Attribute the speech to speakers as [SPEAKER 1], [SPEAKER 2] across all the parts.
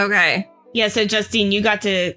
[SPEAKER 1] Okay.
[SPEAKER 2] Yeah, so Justine, you got to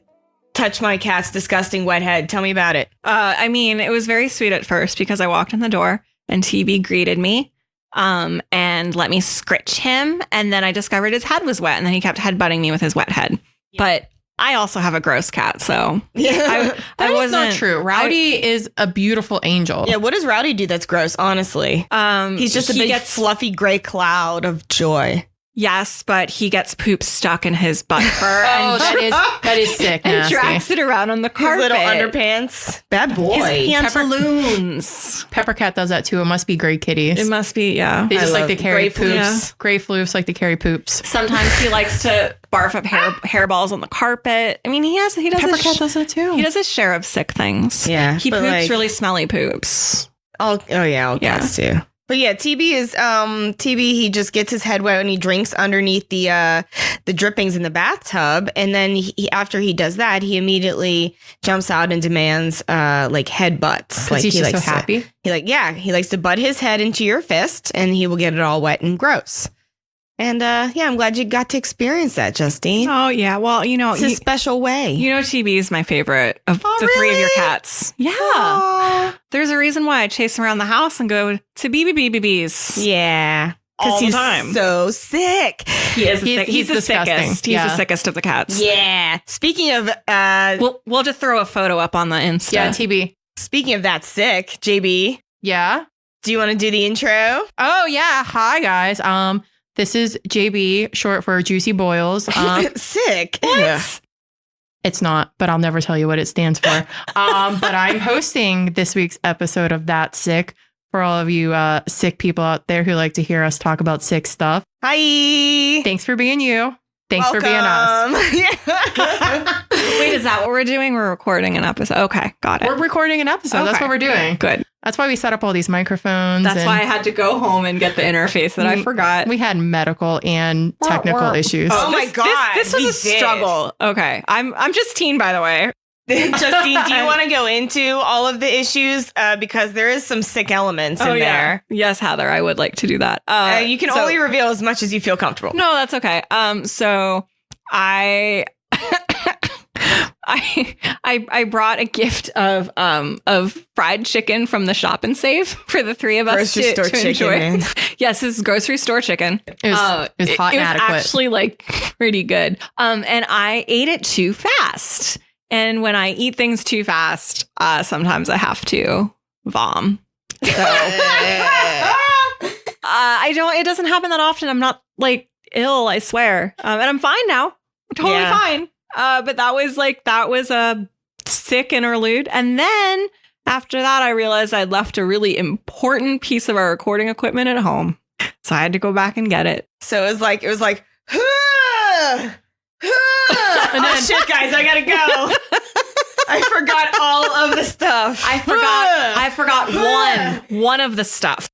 [SPEAKER 2] touch my cat's disgusting wet head. Tell me about it.
[SPEAKER 1] I mean, it was very sweet at first because I walked in the door and TB greeted me and let me scritch him. And then I discovered his head was wet and then he kept headbutting me with his wet head. Yeah. But I also have a gross cat, so
[SPEAKER 3] that is not true. Rowdy is a beautiful angel.
[SPEAKER 2] Yeah, what does Rowdy do that's gross, honestly? He's just a big fluffy gray cloud of joy.
[SPEAKER 1] Yes, but he gets poop stuck in his butt fur.
[SPEAKER 3] That is sick.
[SPEAKER 1] And
[SPEAKER 3] nasty.
[SPEAKER 1] drags it around on the carpet.
[SPEAKER 2] His little underpants. Bad boy.
[SPEAKER 1] His pantaloons.
[SPEAKER 3] Pepper Cat does that too. It must be gray kitties.
[SPEAKER 1] It must be, yeah.
[SPEAKER 3] They just like to carry poops.
[SPEAKER 1] Yeah.
[SPEAKER 3] Gray floofs like to carry poops.
[SPEAKER 1] Sometimes he likes to barf up hairballs on the carpet. I mean, he does.
[SPEAKER 3] Pepper Cat does that too.
[SPEAKER 1] He does his share of sick things.
[SPEAKER 2] Yeah,
[SPEAKER 1] he poops really smelly poops.
[SPEAKER 2] All cats too. But yeah, TB is TB. He just gets his head wet and he drinks underneath the drippings in the bathtub, and then after he does that, he immediately jumps out and demands like headbutts.
[SPEAKER 3] Like he's just so happy.
[SPEAKER 2] He likes to butt his head into your fist, and he will get it all wet and gross. And I'm glad you got to experience that, Justine.
[SPEAKER 1] Oh yeah, well
[SPEAKER 2] it's a special way.
[SPEAKER 1] TB is my favorite of the three of your cats. Yeah, Aww. There's a reason why I chase him around the house and go to BBBBs.
[SPEAKER 2] Yeah,
[SPEAKER 1] because he's so sick.
[SPEAKER 2] He's
[SPEAKER 1] the sickest. He's the sickest of the cats.
[SPEAKER 2] Yeah. Speaking of,
[SPEAKER 1] we'll just throw a photo up on the Insta.
[SPEAKER 3] Yeah, TB.
[SPEAKER 2] Speaking of that sick, JB.
[SPEAKER 3] Yeah.
[SPEAKER 2] Do you want to do the intro?
[SPEAKER 3] Oh yeah. Hi guys. This is JB, short for Juicy Boils.
[SPEAKER 2] Sick.
[SPEAKER 3] What? It's not, but I'll never tell you what it stands for. But I'm hosting this week's episode of That Sick for all of you sick people out there who like to hear us talk about sick stuff.
[SPEAKER 2] Hi.
[SPEAKER 3] Thanks for being you. Thanks for being us.
[SPEAKER 1] Wait, is that what we're doing? We're recording an episode. Okay, got it.
[SPEAKER 3] We're recording an episode. Okay. That's what we're doing.
[SPEAKER 1] Good.
[SPEAKER 3] That's why we set up all these microphones.
[SPEAKER 1] That's why I had to go home and get the interface that I forgot.
[SPEAKER 3] We had medical and technical issues.
[SPEAKER 2] Oh my God.
[SPEAKER 1] This was a struggle. Okay. I'm Justine, by the way.
[SPEAKER 2] Justine, do you want to go into all of the issues? Because there is some sick elements in there.
[SPEAKER 1] Yes, Heather, I would like to do that.
[SPEAKER 2] You can only reveal as much as you feel comfortable.
[SPEAKER 1] No, that's okay. So I brought a gift of fried chicken from the Shop and Save for the three of us to enjoy. Man. Yes, this is grocery store chicken.
[SPEAKER 3] It was hot and adequate. It was
[SPEAKER 1] actually like pretty good. And I ate it too fast. And when I eat things too fast, sometimes I have to vom. So it doesn't happen that often. I'm not like ill, I swear. And I'm fine now. I'm totally fine. But that was a sick interlude. And then after that, I realized I'd left a really important piece of our recording equipment at home. So I had to go back and get it.
[SPEAKER 2] So it was like, and then, shit, guys, I gotta go. I forgot all of the stuff.
[SPEAKER 1] I forgot one of the stuff.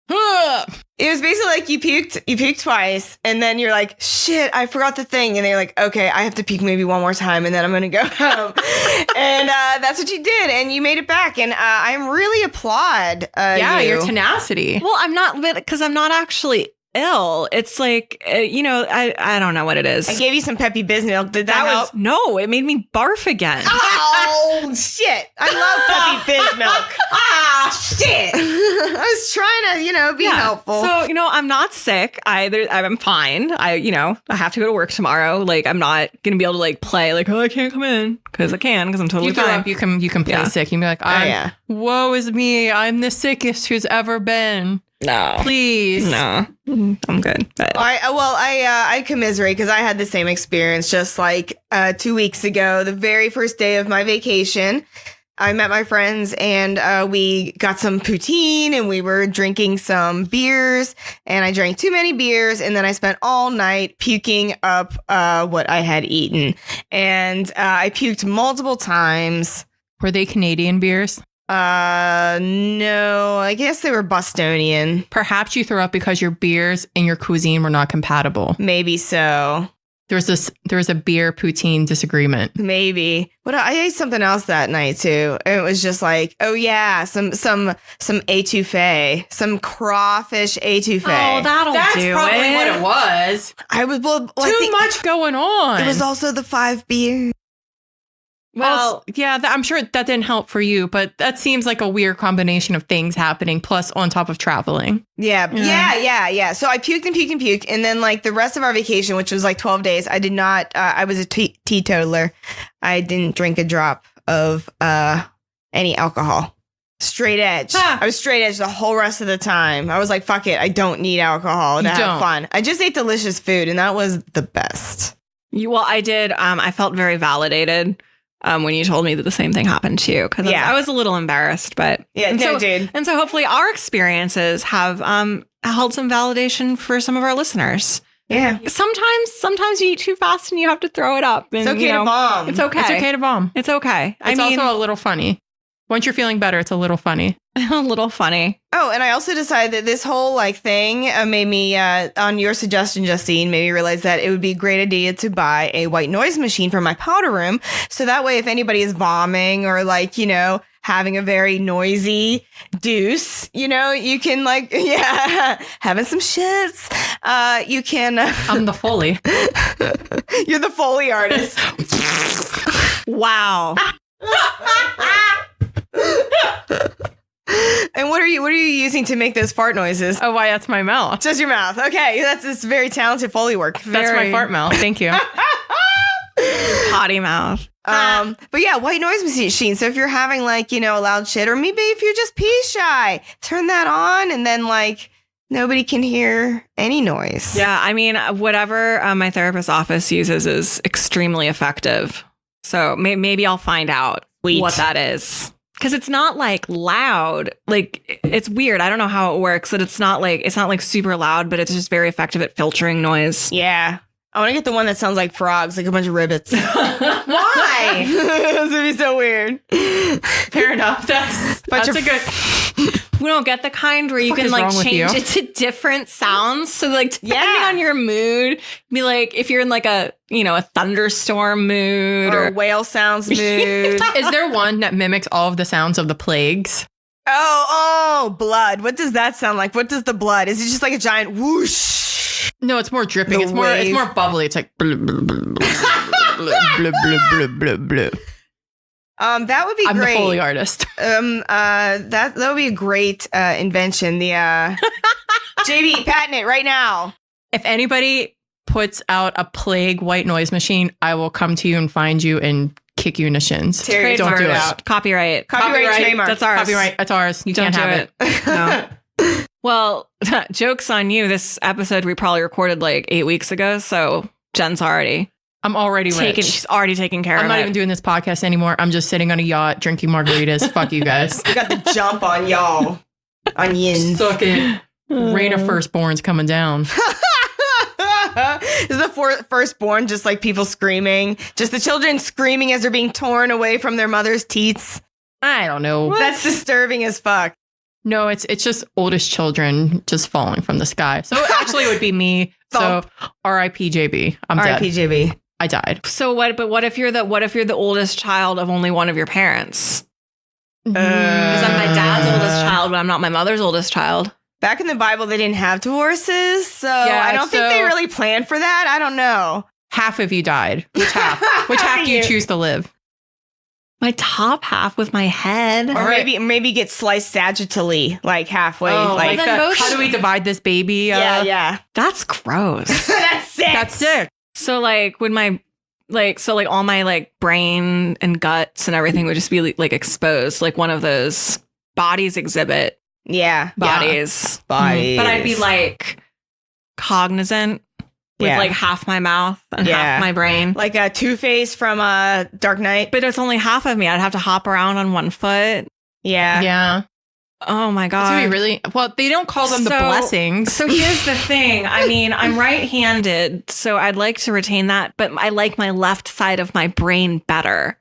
[SPEAKER 2] It was basically like you puked twice, and then you're like, shit, I forgot the thing. And they're like, okay, I have to puke maybe one more time, and then I'm gonna go home. And that's what you did, and you made it back. And I really applaud
[SPEAKER 3] your tenacity.
[SPEAKER 1] Well, I'm not, because I'm not actually ill. It's like, I don't know what it is.
[SPEAKER 2] I gave you some Peppy Biz milk. Did that help?
[SPEAKER 1] No, it made me barf again.
[SPEAKER 2] Oh, shit. I love Peppy Biz milk. Shit. I was trying to, be helpful.
[SPEAKER 1] So, I'm not sick. I'm fine. I have to go to work tomorrow. Like, I'm not going to be able to like play like, oh, I can't come in because I can because I'm totally fine.
[SPEAKER 3] You can play sick. You can be like, woe is me. I'm the sickest who's ever been.
[SPEAKER 1] No,
[SPEAKER 3] please.
[SPEAKER 1] No, I'm good.
[SPEAKER 2] But. I commiserate because I had the same experience just like 2 weeks ago, the very first day of my vacation. I met my friends and we got some poutine and we were drinking some beers and I drank too many beers and then I spent all night puking up what I had eaten and I puked multiple times.
[SPEAKER 3] Were they Canadian beers?
[SPEAKER 2] No, I guess they were Bostonian.
[SPEAKER 3] Perhaps you threw up because your beers and your cuisine were not compatible.
[SPEAKER 2] Maybe so.
[SPEAKER 3] There was a beer poutine disagreement.
[SPEAKER 2] Maybe. What I ate something else that night too. It was just like, oh yeah, some étouffée, some crawfish étouffée.
[SPEAKER 1] Oh,
[SPEAKER 3] That's
[SPEAKER 1] do
[SPEAKER 3] probably
[SPEAKER 1] it.
[SPEAKER 3] what it was.
[SPEAKER 2] I was
[SPEAKER 3] Too much going on.
[SPEAKER 2] It was also the 5 beer.
[SPEAKER 1] Well,
[SPEAKER 3] yeah, I'm sure that didn't help for you, but that seems like a weird combination of things happening, plus on top of traveling.
[SPEAKER 2] Yeah. So I puked and puked and puked. And then like the rest of our vacation, which was like 12 days, I did not, I was a teetotaler. I didn't drink a drop of any alcohol. Straight edge. I was straight edge the whole rest of the time. I was like, fuck it. I don't need alcohol to have fun. I just ate delicious food and that was the best.
[SPEAKER 1] Well, I did. I felt very validated when you told me that the same thing happened to you, because I was a little embarrassed, but
[SPEAKER 2] dude.
[SPEAKER 1] And so hopefully our experiences have held some validation for some of our listeners.
[SPEAKER 2] Yeah.
[SPEAKER 1] Sometimes you eat too fast and you have to throw it up. And,
[SPEAKER 2] It's okay to bomb.
[SPEAKER 1] It's okay.
[SPEAKER 3] It's okay to bomb.
[SPEAKER 1] It's okay.
[SPEAKER 3] It's also a little funny. Once you're feeling better, it's a little funny.
[SPEAKER 1] A little funny.
[SPEAKER 2] Oh, and I also decided that this whole like thing made me, on your suggestion, Justine, made me realize that it would be a great idea to buy a white noise machine for my powder room. So that way, if anybody is vomiting or like, having a very noisy deuce, you can like, having some shits. You can.
[SPEAKER 3] I'm the Foley.
[SPEAKER 2] You're the Foley artist.
[SPEAKER 1] Wow.
[SPEAKER 2] And what are you using to make those fart noises?
[SPEAKER 3] Oh, why? That's my mouth.
[SPEAKER 2] Just your mouth. Okay, that's very talented Foley work.
[SPEAKER 3] That's my fart mouth. Thank you.
[SPEAKER 1] Potty mouth.
[SPEAKER 2] But yeah, white noise machine. So if you're having like, a loud shit, or maybe if you're just pee shy, turn that on and then like nobody can hear any noise.
[SPEAKER 1] Yeah, I mean, whatever my therapist's office uses is extremely effective. So maybe I'll find out what that is. Because it's not like loud. Like it's weird. I don't know how it works. That it's not like super loud, but it's just very effective at filtering noise.
[SPEAKER 2] Yeah. I want to get the one that sounds like frogs, like a bunch of ribbits.
[SPEAKER 3] Why?
[SPEAKER 2] This would be so weird.
[SPEAKER 3] Fair enough. That's a good.
[SPEAKER 1] We don't get the kind where you can like change it to different sounds. So like depending on your mood, be like if you're in like a thunderstorm mood
[SPEAKER 2] or a whale sounds mood.
[SPEAKER 3] Is there one that mimics all of the sounds of the plagues?
[SPEAKER 2] Oh, blood. What does that sound like? What does the blood? Is it just like a giant whoosh?
[SPEAKER 3] No, it's more dripping. It's more bubbly. It's like blub, blub, blub, blub, blub, blub, blub.
[SPEAKER 2] That would be
[SPEAKER 3] I'm
[SPEAKER 2] great.
[SPEAKER 3] The Foley artist.
[SPEAKER 2] That would be a great invention. The JB, patent it right now.
[SPEAKER 3] If anybody puts out a plague white noise machine, I will come to you and find you and kick you in the shins.
[SPEAKER 2] Terry,
[SPEAKER 3] don't do it.
[SPEAKER 1] Out. Copyright.
[SPEAKER 2] Trademark.
[SPEAKER 1] That's ours.
[SPEAKER 3] Copyright. That's ours. You
[SPEAKER 1] don't
[SPEAKER 3] can't have it.
[SPEAKER 1] No. Well, joke's on you. This episode we probably recorded like 8 weeks ago. So Jen's already.
[SPEAKER 3] I'm already rich.
[SPEAKER 1] She's already taken care of it.
[SPEAKER 3] I'm not even doing this podcast anymore. I'm just sitting on a yacht drinking margaritas. Fuck you guys.
[SPEAKER 2] You got the jump on y'all. Onions.
[SPEAKER 3] Suck it. Rain of firstborns coming down.
[SPEAKER 2] Is the firstborn just like people screaming? Just the children screaming as they're being torn away from their mother's teats?
[SPEAKER 3] I don't know.
[SPEAKER 2] What? That's disturbing as fuck.
[SPEAKER 3] No, it's just oldest children just falling from the sky. So actually it would be me. So R.I.P. JB. I'm dead.
[SPEAKER 2] R.I.P. JB.
[SPEAKER 3] I died.
[SPEAKER 1] So what? But what if you're the oldest child of only one of your parents? Because I'm my dad's oldest child, but I'm not my mother's oldest child.
[SPEAKER 2] Back in the Bible, they didn't have divorces, so I don't think they really planned for that. I don't know.
[SPEAKER 3] Half of you died. Which half? Which half do you choose to live?
[SPEAKER 1] My top half with my head.
[SPEAKER 2] Or maybe get sliced sagittally, like halfway.
[SPEAKER 3] Like how do we divide this baby?
[SPEAKER 2] Yeah.
[SPEAKER 1] That's gross.
[SPEAKER 2] That's sick.
[SPEAKER 3] That's sick.
[SPEAKER 1] So like when my all my like brain and guts and everything would just be like exposed, like one of those bodies exhibit.
[SPEAKER 2] Yeah.
[SPEAKER 1] Bodies.
[SPEAKER 2] Bodies.
[SPEAKER 1] But I'd be like cognizant with like half my mouth and half my brain.
[SPEAKER 2] Like a Two-Face from Dark Knight.
[SPEAKER 1] But it's only half of me. I'd have to hop around on one foot.
[SPEAKER 2] Yeah.
[SPEAKER 3] Yeah.
[SPEAKER 1] Oh my God.
[SPEAKER 3] It's gonna be really well, they don't call them the blessings.
[SPEAKER 1] So here's the thing. I mean, I'm right-handed, so I'd like to retain that, but I like my left side of my brain better.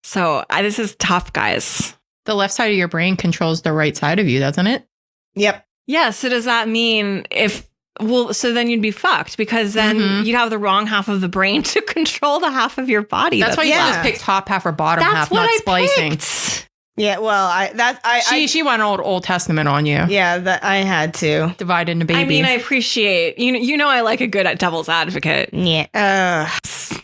[SPEAKER 1] So this is tough, guys.
[SPEAKER 3] The left side of your brain controls the right side of you, doesn't it?
[SPEAKER 2] Yep.
[SPEAKER 1] Yeah. So does that mean if Well, so then you'd be fucked because then you'd have the wrong half of the brain to control the half of your body.
[SPEAKER 3] That's why you just pick top half or bottom half, not splicing.
[SPEAKER 1] Picked.
[SPEAKER 2] Yeah, well,
[SPEAKER 3] She went Old Testament on you.
[SPEAKER 2] Yeah, that I had to
[SPEAKER 3] divide into baby.
[SPEAKER 1] I mean, I appreciate you know I like a good devil's advocate.
[SPEAKER 2] Yeah,
[SPEAKER 3] I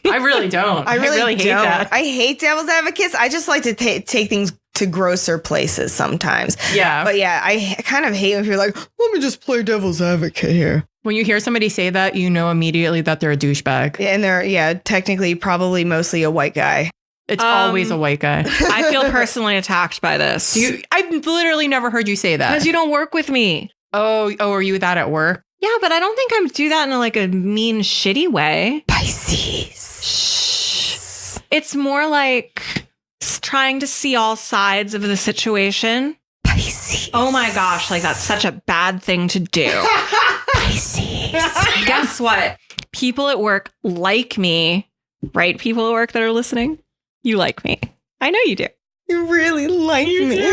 [SPEAKER 3] really don't.
[SPEAKER 2] I really
[SPEAKER 3] hate that.
[SPEAKER 2] I hate devil's advocates. I just like to take things to grosser places sometimes.
[SPEAKER 3] Yeah,
[SPEAKER 2] but yeah, I kind of hate when you're like, let me just play devil's advocate here.
[SPEAKER 3] When you hear somebody say that, you know immediately that they're a douchebag.
[SPEAKER 2] Yeah, and they're technically probably mostly a white guy.
[SPEAKER 3] It's always a white guy.
[SPEAKER 1] I feel personally attacked by this.
[SPEAKER 3] I've literally never heard you say that.
[SPEAKER 1] Because you don't work with me.
[SPEAKER 3] Oh, are you that at work?
[SPEAKER 1] Yeah, but I don't think I do that in a mean, shitty way.
[SPEAKER 2] Pisces.
[SPEAKER 1] Shh. It's more like trying to see all sides of the situation.
[SPEAKER 2] Pisces.
[SPEAKER 1] Oh my gosh, that's such a bad thing to do.
[SPEAKER 2] Pisces.
[SPEAKER 1] Guess what? People at work like me, right? People at work that are listening. You like me. I know you do.
[SPEAKER 2] You really like me.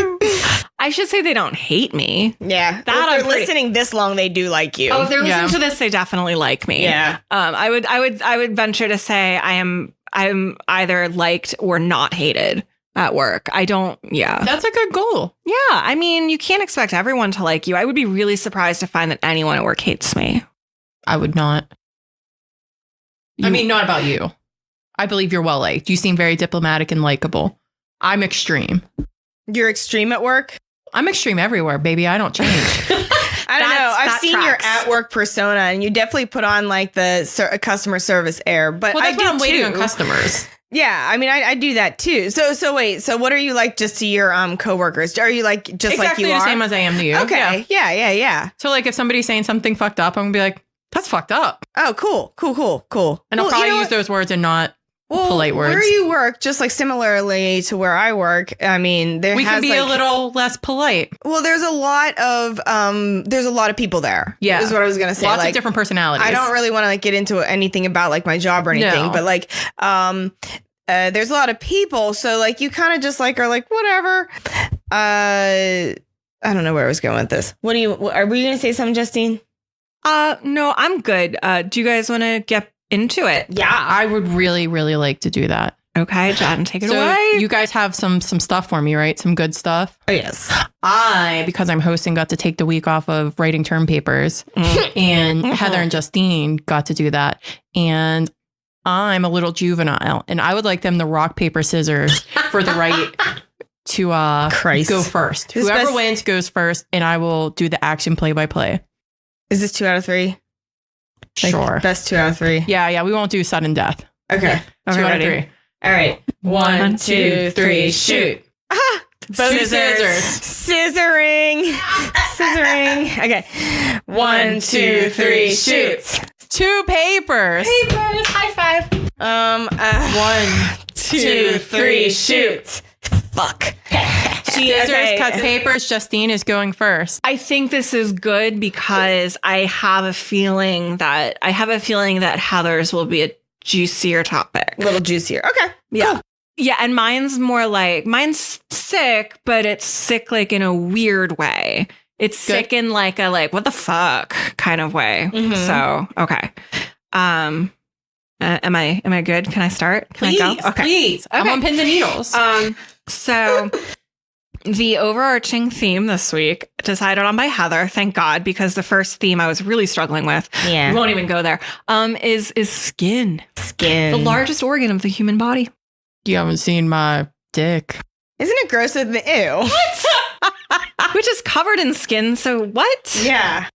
[SPEAKER 1] I should say they don't hate me.
[SPEAKER 2] Yeah. If they're listening this long, they do like you.
[SPEAKER 1] Oh, if they're listening to this, they definitely like me.
[SPEAKER 2] Yeah.
[SPEAKER 1] I would venture to say I'm either liked or not hated at work.
[SPEAKER 3] That's a good goal.
[SPEAKER 1] Yeah. I mean, you can't expect everyone to like you. I would be really surprised to find that anyone at work hates me.
[SPEAKER 3] I would not. I mean, not about you. I believe you're well liked. You seem very diplomatic and likable. I'm extreme.
[SPEAKER 2] You're extreme at work?
[SPEAKER 3] I'm extreme everywhere, baby. I don't change.
[SPEAKER 2] I don't know. I've seen your at work persona, and you definitely put on the customer service air. But
[SPEAKER 3] that's what I'm waiting on customers.
[SPEAKER 2] Yeah, I mean, I do that too. So wait. So what are you like just to your coworkers? Are you like just
[SPEAKER 3] exactly
[SPEAKER 2] like you
[SPEAKER 3] the
[SPEAKER 2] are?
[SPEAKER 3] same as I am to you?
[SPEAKER 2] Okay. Yeah.
[SPEAKER 3] So if somebody's saying something fucked up, I'm gonna be like, "That's fucked up."
[SPEAKER 2] Oh, cool. And
[SPEAKER 3] I'll probably use those words and not polite words.
[SPEAKER 2] Where you work, just similarly to where I work, I mean, we
[SPEAKER 3] can be a little less polite.
[SPEAKER 2] Well, there's a lot of people there.
[SPEAKER 3] Yeah,
[SPEAKER 2] is what I was gonna say.
[SPEAKER 3] Lots of different personalities.
[SPEAKER 2] I don't really want to get into anything about my job or anything, but there's a lot of people, so you kind of just are whatever. I don't know where I was going with this. Are we gonna say something, Justine?
[SPEAKER 1] No, I'm good. Do you guys want to get into it?
[SPEAKER 3] Yeah, I would really, really like to do that.
[SPEAKER 1] Okay, Jen, take it away.
[SPEAKER 3] You guys have some stuff for me, right? Some good stuff.
[SPEAKER 2] Oh yes.
[SPEAKER 3] Because I'm hosting, got to take the week off of writing term papers, and Heather and Justine got to do that, and I'm a little juvenile, and I would like them to rock paper scissors for the right to go first. Whoever wins goes first, and I will do the action play-by-play.
[SPEAKER 2] Is this 2 out of 3?
[SPEAKER 3] Sure.
[SPEAKER 2] Best 2 out of 3.
[SPEAKER 3] Yeah. We won't do sudden death.
[SPEAKER 2] Okay.
[SPEAKER 3] 2 out of 3.
[SPEAKER 2] All right. 1, 2, 3, shoot.
[SPEAKER 3] Both scissors.
[SPEAKER 2] Scissoring. Okay. 1, 2, 3, shoot.
[SPEAKER 3] 2 papers.
[SPEAKER 2] High five. 1, 2, 3, shoot. Fuck.
[SPEAKER 3] Scissors cuts papers. Justine is going first.
[SPEAKER 1] I think this is good because I have a feeling that Heather's will be a juicier topic.
[SPEAKER 2] A little juicier. Okay.
[SPEAKER 1] Yeah.
[SPEAKER 2] Cool.
[SPEAKER 1] Yeah, and mine's sick, but it's sick in a weird way. It's sick in a what the fuck kind of way. Mm-hmm. So, okay. Am I good? Can I start? Can I go? Okay.
[SPEAKER 3] Please. I'm on pins and needles.
[SPEAKER 1] So the overarching theme this week, decided on by Heather, thank God, because the first theme I was really struggling with, we won't even go there, is skin.
[SPEAKER 2] Skin.
[SPEAKER 1] The largest organ of the human body.
[SPEAKER 3] You haven't seen my dick.
[SPEAKER 2] Isn't it grosser than ew?
[SPEAKER 1] What? Which is covered in skin, so what?
[SPEAKER 2] Yeah.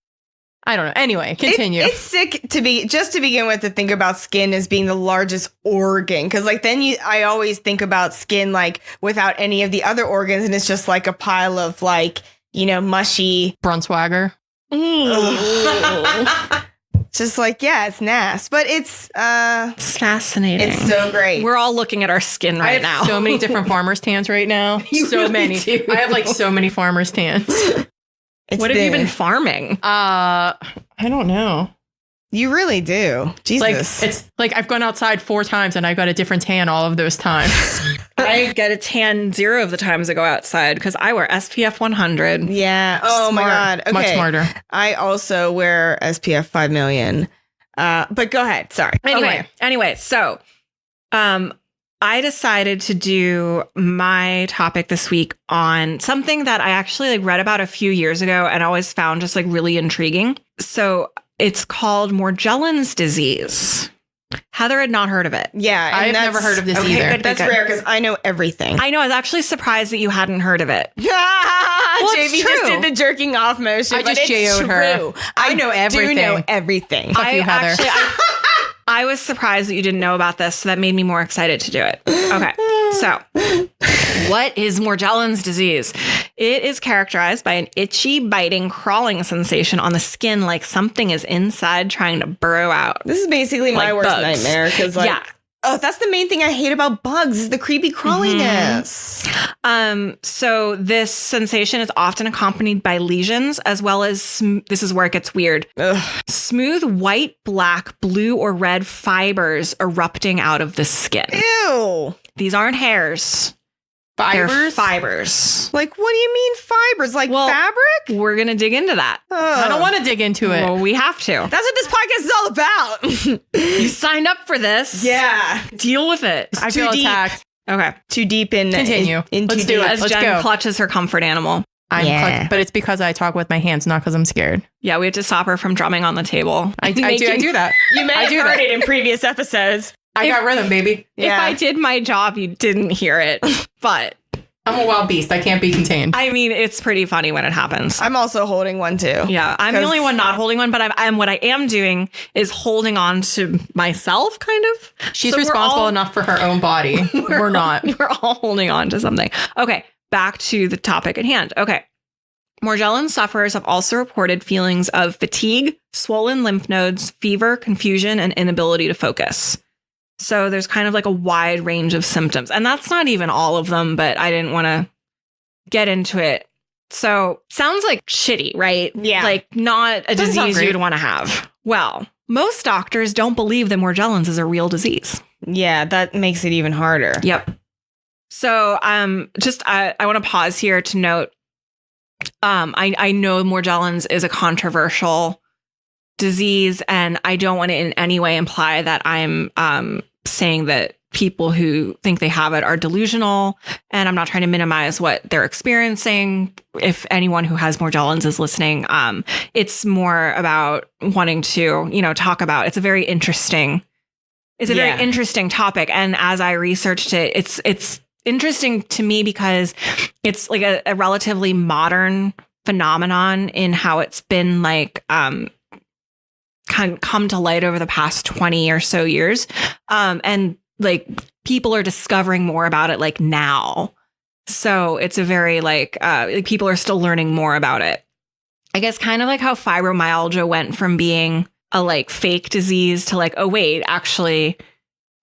[SPEAKER 3] I don't know. Anyway, continue.
[SPEAKER 2] It's sick to begin with to think about skin as being the largest organ. Because I always think about skin without any of the other organs, and it's just a pile of mushy
[SPEAKER 3] Brunswagger.
[SPEAKER 2] Just it's nasty, but it's
[SPEAKER 1] fascinating.
[SPEAKER 2] It's so great.
[SPEAKER 1] We're all looking at our skin right now.
[SPEAKER 3] So many different farmers' tans right now. So many. I have so many farmers' tans.
[SPEAKER 1] What have you been farming?
[SPEAKER 3] I don't know.
[SPEAKER 2] You really do. Jesus.
[SPEAKER 3] Like, it's like I've gone outside 4 times and I got a different tan all of those times.
[SPEAKER 1] I get a tan 0 of the times I go outside because I wear SPF 100.
[SPEAKER 2] Yeah. Oh my God. Okay.
[SPEAKER 3] Much smarter.
[SPEAKER 2] I also wear SPF 5 million. But go ahead. Sorry.
[SPEAKER 1] Anyway, so I decided to do my topic this week on something that I actually read about a few years ago and always found just really intriguing. So it's called Morgellons disease. Heather had not heard of it.
[SPEAKER 2] Yeah.
[SPEAKER 3] I've never heard of this either.
[SPEAKER 2] Good, that's rare because I know everything.
[SPEAKER 1] I know. I was actually surprised that you hadn't heard of it.
[SPEAKER 2] JV just did the jerking off motion.
[SPEAKER 3] I just JO'd her. I know everything.
[SPEAKER 2] Do know everything.
[SPEAKER 3] Fuck you, Heather.
[SPEAKER 1] I was surprised that you didn't know about this, so that made me more excited to do it. Okay, so what is Morgellons disease? It is characterized by an itchy, biting, crawling sensation on the skin like something is inside trying to burrow out.
[SPEAKER 2] This is basically my worst
[SPEAKER 1] bugs.
[SPEAKER 2] nightmare because oh, that's the main thing I hate about bugs is the creepy crawliness.
[SPEAKER 1] So this sensation is often accompanied by lesions as well as, this is where it gets weird, smooth white, black, blue, or red fibers erupting out of the skin.
[SPEAKER 2] Ew.
[SPEAKER 1] These aren't hairs.
[SPEAKER 3] Fibers?
[SPEAKER 1] They're fibers.
[SPEAKER 2] Like, what do you mean fibers? Like fabric?
[SPEAKER 1] We're going to dig into that.
[SPEAKER 3] I don't want to dig into it.
[SPEAKER 1] Well, we have to.
[SPEAKER 2] That's what this podcast is all about.
[SPEAKER 1] You signed up for this.
[SPEAKER 2] Yeah.
[SPEAKER 1] Deal with it.
[SPEAKER 3] I feel attacked.
[SPEAKER 1] Okay.
[SPEAKER 2] Too deep in.
[SPEAKER 3] Continue.
[SPEAKER 1] Let's do it. As Jen clutches her comfort animal.
[SPEAKER 3] But it's because I talk with my hands, not because I'm scared.
[SPEAKER 1] Yeah, we have to stop her from drumming on the table.
[SPEAKER 3] I do that.
[SPEAKER 2] You may have heard it in previous episodes.
[SPEAKER 3] I got rhythm, baby.
[SPEAKER 1] If I did my job, you didn't hear it. But
[SPEAKER 3] I'm a wild beast. I can't be contained.
[SPEAKER 1] I mean, it's pretty funny when it happens.
[SPEAKER 2] I'm also holding one too.
[SPEAKER 1] Yeah, I'm the only one not holding one, but I'm what I am doing is holding on to myself, kind of.
[SPEAKER 3] She's responsible enough for her own body. We're not.
[SPEAKER 1] We're all holding on to something. Okay, back to the topic at hand. Okay. Morgellons sufferers have also reported feelings of fatigue, swollen lymph nodes, fever, confusion, and inability to focus. So there's kind of a wide range of symptoms. And that's not even all of them, but I didn't want to get into it. So sounds like shitty, right?
[SPEAKER 2] Yeah.
[SPEAKER 1] Not a disease you'd want to have. Well, most doctors don't believe that Morgellons is a real disease.
[SPEAKER 2] Yeah, that makes it even harder.
[SPEAKER 1] Yep. So I want to pause here to note, I know Morgellons is a controversial disease, and I don't want to in any way imply that I'm saying that people who think they have it are delusional, and I'm not trying to minimize what they're experiencing. If anyone who has Morgellons is listening, it's more about wanting to, talk about. It's a very interesting topic, and as I researched it, it's interesting to me because it's a relatively modern phenomenon in how it's been kind of come to light over the past 20 or so years. And people are discovering more about it now. So it's a very people are still learning more about it. I guess kind of how fibromyalgia went from being a fake disease to oh wait, actually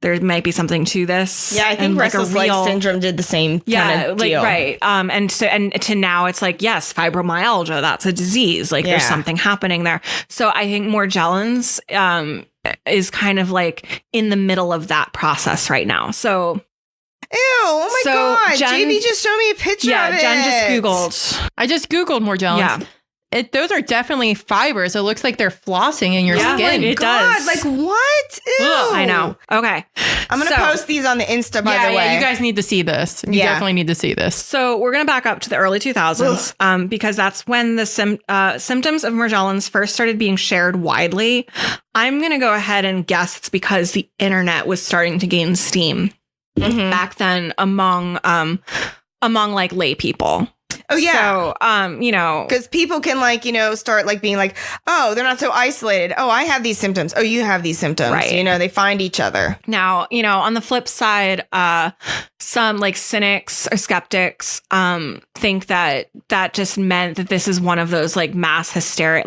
[SPEAKER 1] there might be something to this.
[SPEAKER 2] Yeah, I think restless leg syndrome did the same kind of deal.
[SPEAKER 1] Right. And to now it's yes, fibromyalgia, that's a disease. There's something happening there. So I think Morgellons is kind of in the middle of that process right now. So
[SPEAKER 2] ew, oh my God. JB just showed me a picture of it.
[SPEAKER 1] Jen just Googled.
[SPEAKER 3] I just Googled Morgellons. Yeah. Those are definitely fibers. It looks like they're flossing in your skin.
[SPEAKER 1] It does.
[SPEAKER 2] What? Ew.
[SPEAKER 1] I know. Okay.
[SPEAKER 2] I'm going to post these on the Insta, by the way.
[SPEAKER 3] Yeah, you guys need to see this. You definitely need to see this.
[SPEAKER 1] So we're going to back up to the early 2000s because that's when the symptoms of Morgellons first started being shared widely. I'm going to go ahead and guess it's because the internet was starting to gain steam back then among lay people.
[SPEAKER 2] Oh, yeah.
[SPEAKER 1] So,
[SPEAKER 2] because people can start being oh, they're not so isolated. Oh, I have these symptoms. Oh, you have these symptoms.
[SPEAKER 1] Right.
[SPEAKER 2] They find each other.
[SPEAKER 1] Now, on the flip side, some cynics or skeptics think that just meant that this is one of those mass hysteria,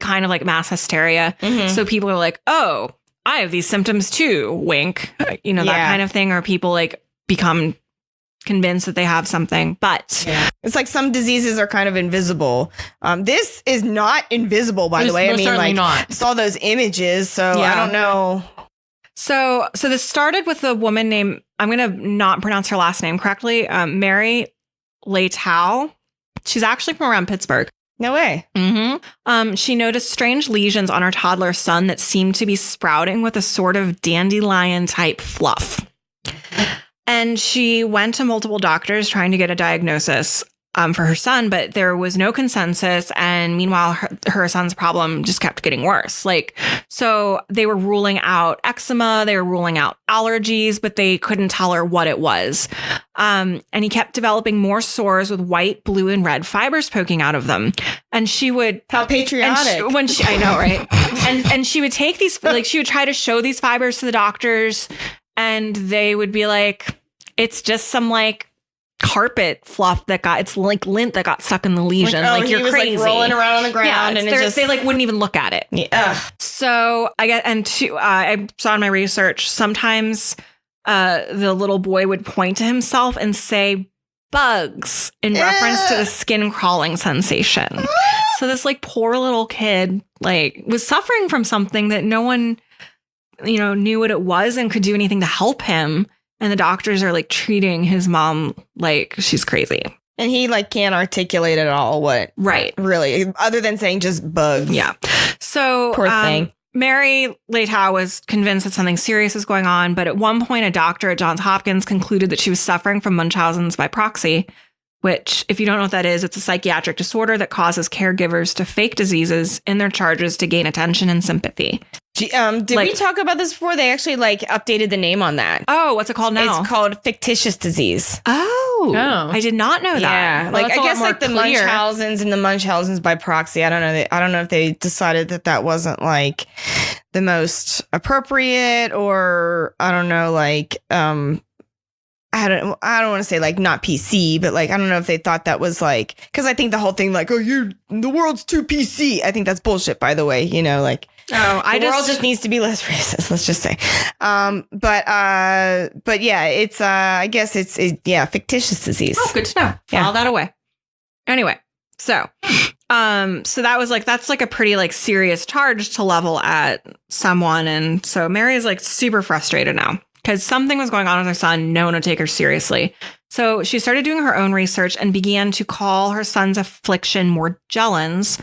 [SPEAKER 1] kind of mass hysteria. Mm-hmm. So people are oh, I have these symptoms too. Wink. That kind of thing. Or people become convinced that they have something. But
[SPEAKER 2] it's like some diseases are kind of invisible. This is not invisible, by the way. I mean, like, not. I saw those images, so I don't know.
[SPEAKER 1] So this started with a woman named, I'm going to not pronounce her last name correctly, Mary Leitao. She's actually from around Pittsburgh.
[SPEAKER 2] No way.
[SPEAKER 1] Mm-hmm. She noticed strange lesions on her toddler son that seemed to be sprouting with a sort of dandelion type fluff. And she went to multiple doctors trying to get a diagnosis for her son, but there was no consensus. And meanwhile, her son's problem just kept getting worse. Like, so they were ruling out eczema, they were ruling out allergies, but they couldn't tell her what it was. And he kept developing more sores with white, blue, and red fibers poking out of them. And she would...
[SPEAKER 2] How patriotic.
[SPEAKER 1] I know, right? and she would take these, like, she would try to show these fibers to the doctors, and they would be like, it's just some, like, carpet fluff it's like lint that got stuck in the lesion. Like you're crazy.
[SPEAKER 2] Like rolling around on the ground, and
[SPEAKER 1] they like wouldn't even look at it.
[SPEAKER 2] Yeah.
[SPEAKER 1] So I saw in my research sometimes the little boy would point to himself and say bugs in reference to the skin crawling sensation. So this like poor little kid like was suffering from something that no one knew what it was and could do anything to help him. And the doctors are like treating his mom like she's crazy.
[SPEAKER 2] And he like can't articulate at all what.
[SPEAKER 1] Right.
[SPEAKER 2] Really, other than saying just bugs.
[SPEAKER 1] Yeah. So
[SPEAKER 2] poor thing.
[SPEAKER 1] Mary Leitao was convinced that something serious was going on. But at one point, a doctor at Johns Hopkins concluded that she was suffering from Munchausen's by proxy, which, if you don't know what that is, it's a psychiatric disorder that causes caregivers to fake diseases in their charges to gain attention and sympathy.
[SPEAKER 2] Did we talk about this before? They actually like updated the name on that.
[SPEAKER 1] Oh, what's it called now?
[SPEAKER 2] It's called fictitious disease.
[SPEAKER 1] Oh, I did not know that.
[SPEAKER 2] Yeah,
[SPEAKER 3] well,
[SPEAKER 2] like I guess like the
[SPEAKER 3] clear.
[SPEAKER 2] Munchausen's and the Munchausen's by proxy. I don't know. I don't know if they decided that wasn't like the most appropriate, or I don't know, like I don't want to say like not PC, but like I don't know if they thought that was like, because I think the whole thing like, oh, the world's too PC. I think that's bullshit, by the way. Like.
[SPEAKER 1] Oh,
[SPEAKER 2] the world just needs to be less racist, let's just say. But yeah, it's I guess it's fictitious disease.
[SPEAKER 1] Oh, good to know. File that away. Anyway, so that was like, that's like a pretty like serious charge to level at someone, and so Mary is like super frustrated now because something was going on with her son. No one would take her seriously. So she started doing her own research and began to call her son's affliction Morgellons,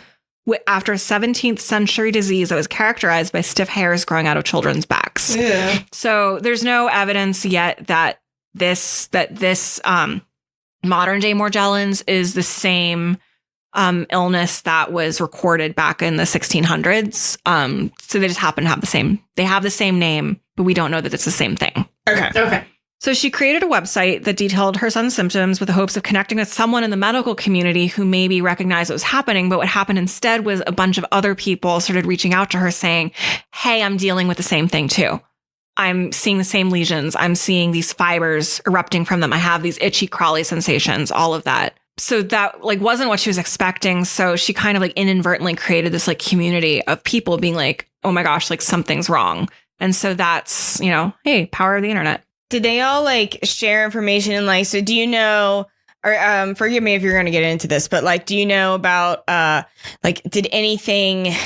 [SPEAKER 1] after a 17th century disease that was characterized by stiff hairs growing out of children's backs.
[SPEAKER 2] Yeah.
[SPEAKER 1] So there's no evidence yet that this modern day Morgellons is the same illness that was recorded back in the 1600s. So they just happen to have the same name, but we don't know that it's the same thing.
[SPEAKER 2] Okay.
[SPEAKER 1] So she created a website that detailed her son's symptoms with the hopes of connecting with someone in the medical community who maybe recognized what was happening. But what happened instead was a bunch of other people started reaching out to her saying, hey, I'm dealing with the same thing too. I'm seeing the same lesions. I'm seeing these fibers erupting from them. I have these itchy, crawly sensations, all of that. So that like wasn't what she was expecting. So she kind of like inadvertently created this like community of people being like, oh my gosh, like something's wrong. And so that's, hey, power of the internet.
[SPEAKER 2] Did they all like share information, and like, so do you know, or forgive me if you're going to get into this, but like, do you know about like, did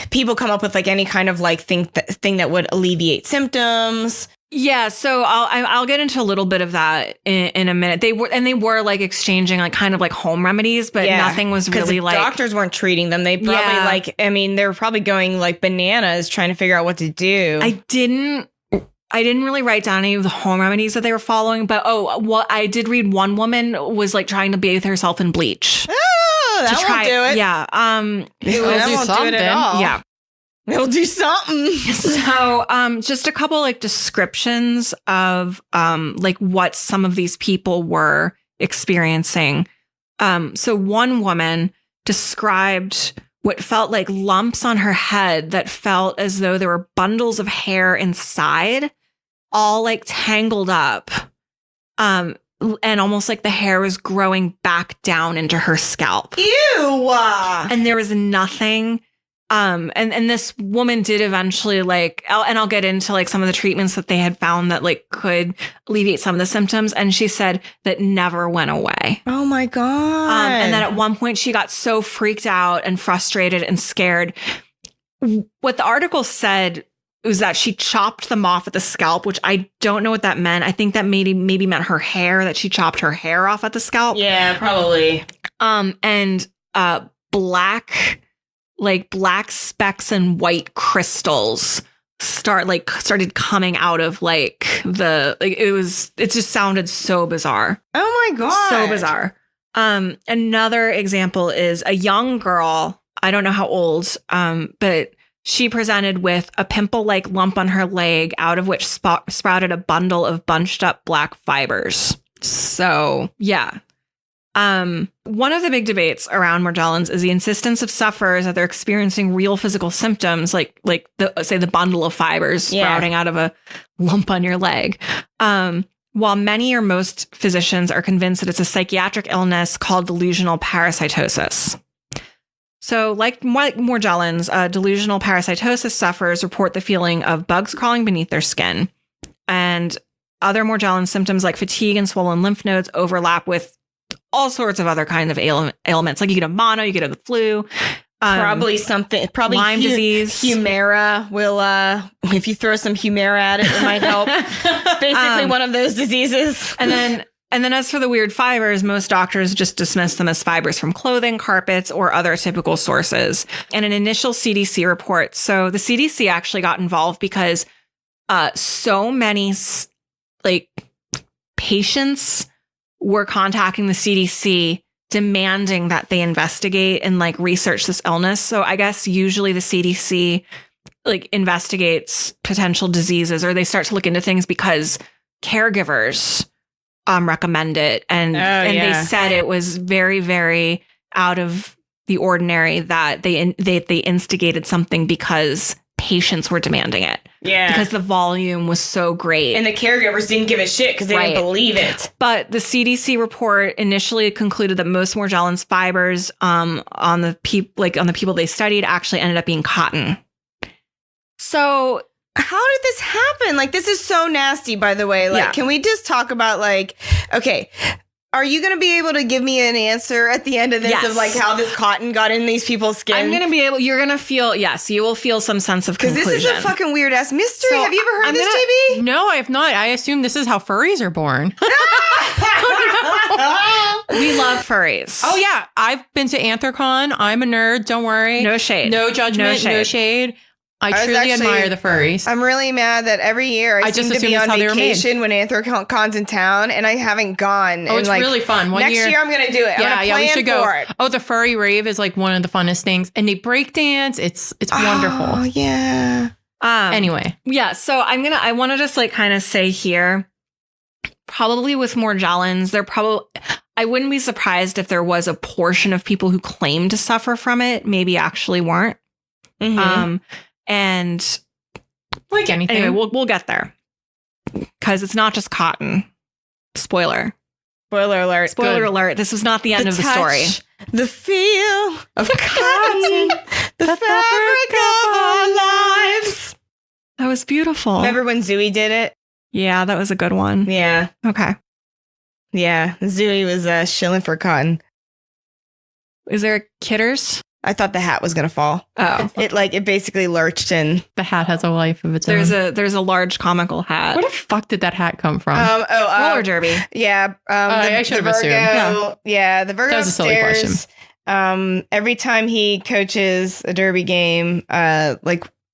[SPEAKER 2] people come up with like any kind of like thing that would alleviate symptoms?
[SPEAKER 1] Yeah, so I'll get into a little bit of that in a minute. They were like exchanging like kind of like home remedies, but nothing was really like,
[SPEAKER 2] doctors weren't treating them. They probably they were probably going like bananas trying to figure out what to do. I didn't really write down any of the home remedies that they were following, but I did read one woman was like trying to bathe herself in bleach. Oh, that won't do it.
[SPEAKER 1] Yeah.
[SPEAKER 2] That won't do it at all.
[SPEAKER 1] Yeah.
[SPEAKER 2] It'll do something.
[SPEAKER 1] So, just a couple like descriptions of like what some of these people were experiencing. So one woman described what felt like lumps on her head that felt as though there were bundles of hair inside, all like tangled up. And almost like the hair was growing back down into her scalp.
[SPEAKER 2] Ew!
[SPEAKER 1] And there was nothing And this woman did eventually I'll get into like some of the treatments that they had found that like could alleviate some of the symptoms. And she said that never went away.
[SPEAKER 2] Oh my God.
[SPEAKER 1] And then at one point she got so freaked out and frustrated and scared. What the article said was that she chopped them off at the scalp, which I don't know what that meant. I think that maybe meant her hair, that she chopped her hair off at the scalp.
[SPEAKER 2] Yeah, probably.
[SPEAKER 1] And black specks and white crystals started coming out of it just sounded so bizarre.
[SPEAKER 2] Oh my God.
[SPEAKER 1] So bizarre. Another example is a young girl, I don't know how old, but she presented with a pimple-like lump on her leg, out of which sprouted a bundle of bunched up black fibers. So, yeah. One of the big debates around Morgellons is the insistence of sufferers that they're experiencing real physical symptoms, like the bundle of fibers sprouting out of a lump on your leg. While many or most physicians are convinced that it's a psychiatric illness called delusional parasitosis. So like Morgellons, delusional parasitosis sufferers report the feeling of bugs crawling beneath their skin. And other Morgellons symptoms like fatigue and swollen lymph nodes overlap with all sorts of other kinds of ailments. Like you get a mono, you get a flu.
[SPEAKER 2] Probably
[SPEAKER 1] Lyme disease.
[SPEAKER 2] Humira will, if you throw some Humira at it, it might help. Basically one of those diseases.
[SPEAKER 1] And then as for the weird fibers, most doctors just dismiss them as fibers from clothing, carpets, or other typical sources. And an initial CDC report. So the CDC actually got involved because so many patients were contacting the CDC demanding that they investigate and research this illness. So I guess usually the CDC investigates potential diseases, or they start to look into things because caregivers recommend it. And they said it was very, very out of the ordinary that they instigated something because patients were demanding it.
[SPEAKER 2] Yeah.
[SPEAKER 1] Because the volume was so great.
[SPEAKER 2] And the caregivers didn't give a shit because they didn't believe it.
[SPEAKER 1] But the CDC report initially concluded that most Morgellons fibers on the people they studied actually ended up being cotton. So
[SPEAKER 2] how did this happen? This is so nasty, by the way. Can we just talk about okay, are you going to be able to give me an answer at the end of this of how this cotton got in these people's skin?
[SPEAKER 1] I'm going to be able, you're going to feel, yes, you will feel some sense of conclusion.
[SPEAKER 2] Because this is a fucking weird ass mystery. So have you ever heard this, JB?
[SPEAKER 3] No, I have not. I assume this is how furries are born.
[SPEAKER 1] We love furries.
[SPEAKER 3] Oh yeah. I've been to Anthrocon. I'm a nerd. Don't worry.
[SPEAKER 1] No shade.
[SPEAKER 3] No judgment. No shade. I truly admire the furries.
[SPEAKER 2] I'm really mad that every year I seem to be on vacation when Anthrocon's in town, and I haven't gone.
[SPEAKER 3] Oh, it's really fun.
[SPEAKER 2] Next year I'm going to do it.
[SPEAKER 3] Yeah, we should go. Oh, the furry rave is one of the funnest things, and they break dance. It's wonderful.
[SPEAKER 2] Oh yeah.
[SPEAKER 3] Anyway,
[SPEAKER 1] yeah. So I want to just kind of say here, probably with Morgellons, I wouldn't be surprised if there was a portion of people who claim to suffer from it, maybe actually weren't.
[SPEAKER 2] Mm-hmm.
[SPEAKER 1] And
[SPEAKER 3] anything.
[SPEAKER 1] Anyway, we'll get there because it's not just cotton. Spoiler alert. Spoiler alert. This was not the end of the story.
[SPEAKER 2] The feel of cotton, the fabric of our lives.
[SPEAKER 1] That was beautiful.
[SPEAKER 2] Remember when Zooey did it?
[SPEAKER 1] Yeah, that was a good one.
[SPEAKER 2] Yeah.
[SPEAKER 1] Okay.
[SPEAKER 2] Yeah, Zooey was shilling for cotton.
[SPEAKER 1] Is there kidders?
[SPEAKER 2] I thought the hat was gonna fall.
[SPEAKER 1] Oh,
[SPEAKER 2] it basically lurched, and
[SPEAKER 3] the hat has a life of its own.
[SPEAKER 1] There's a large comical hat.
[SPEAKER 3] Where the fuck did that hat come from?
[SPEAKER 1] Roller derby.
[SPEAKER 2] Yeah.
[SPEAKER 3] I should have assumed.
[SPEAKER 2] Yeah, the Virgo
[SPEAKER 3] that was a silly
[SPEAKER 2] stairs.
[SPEAKER 3] question.
[SPEAKER 2] Every time he coaches a derby game,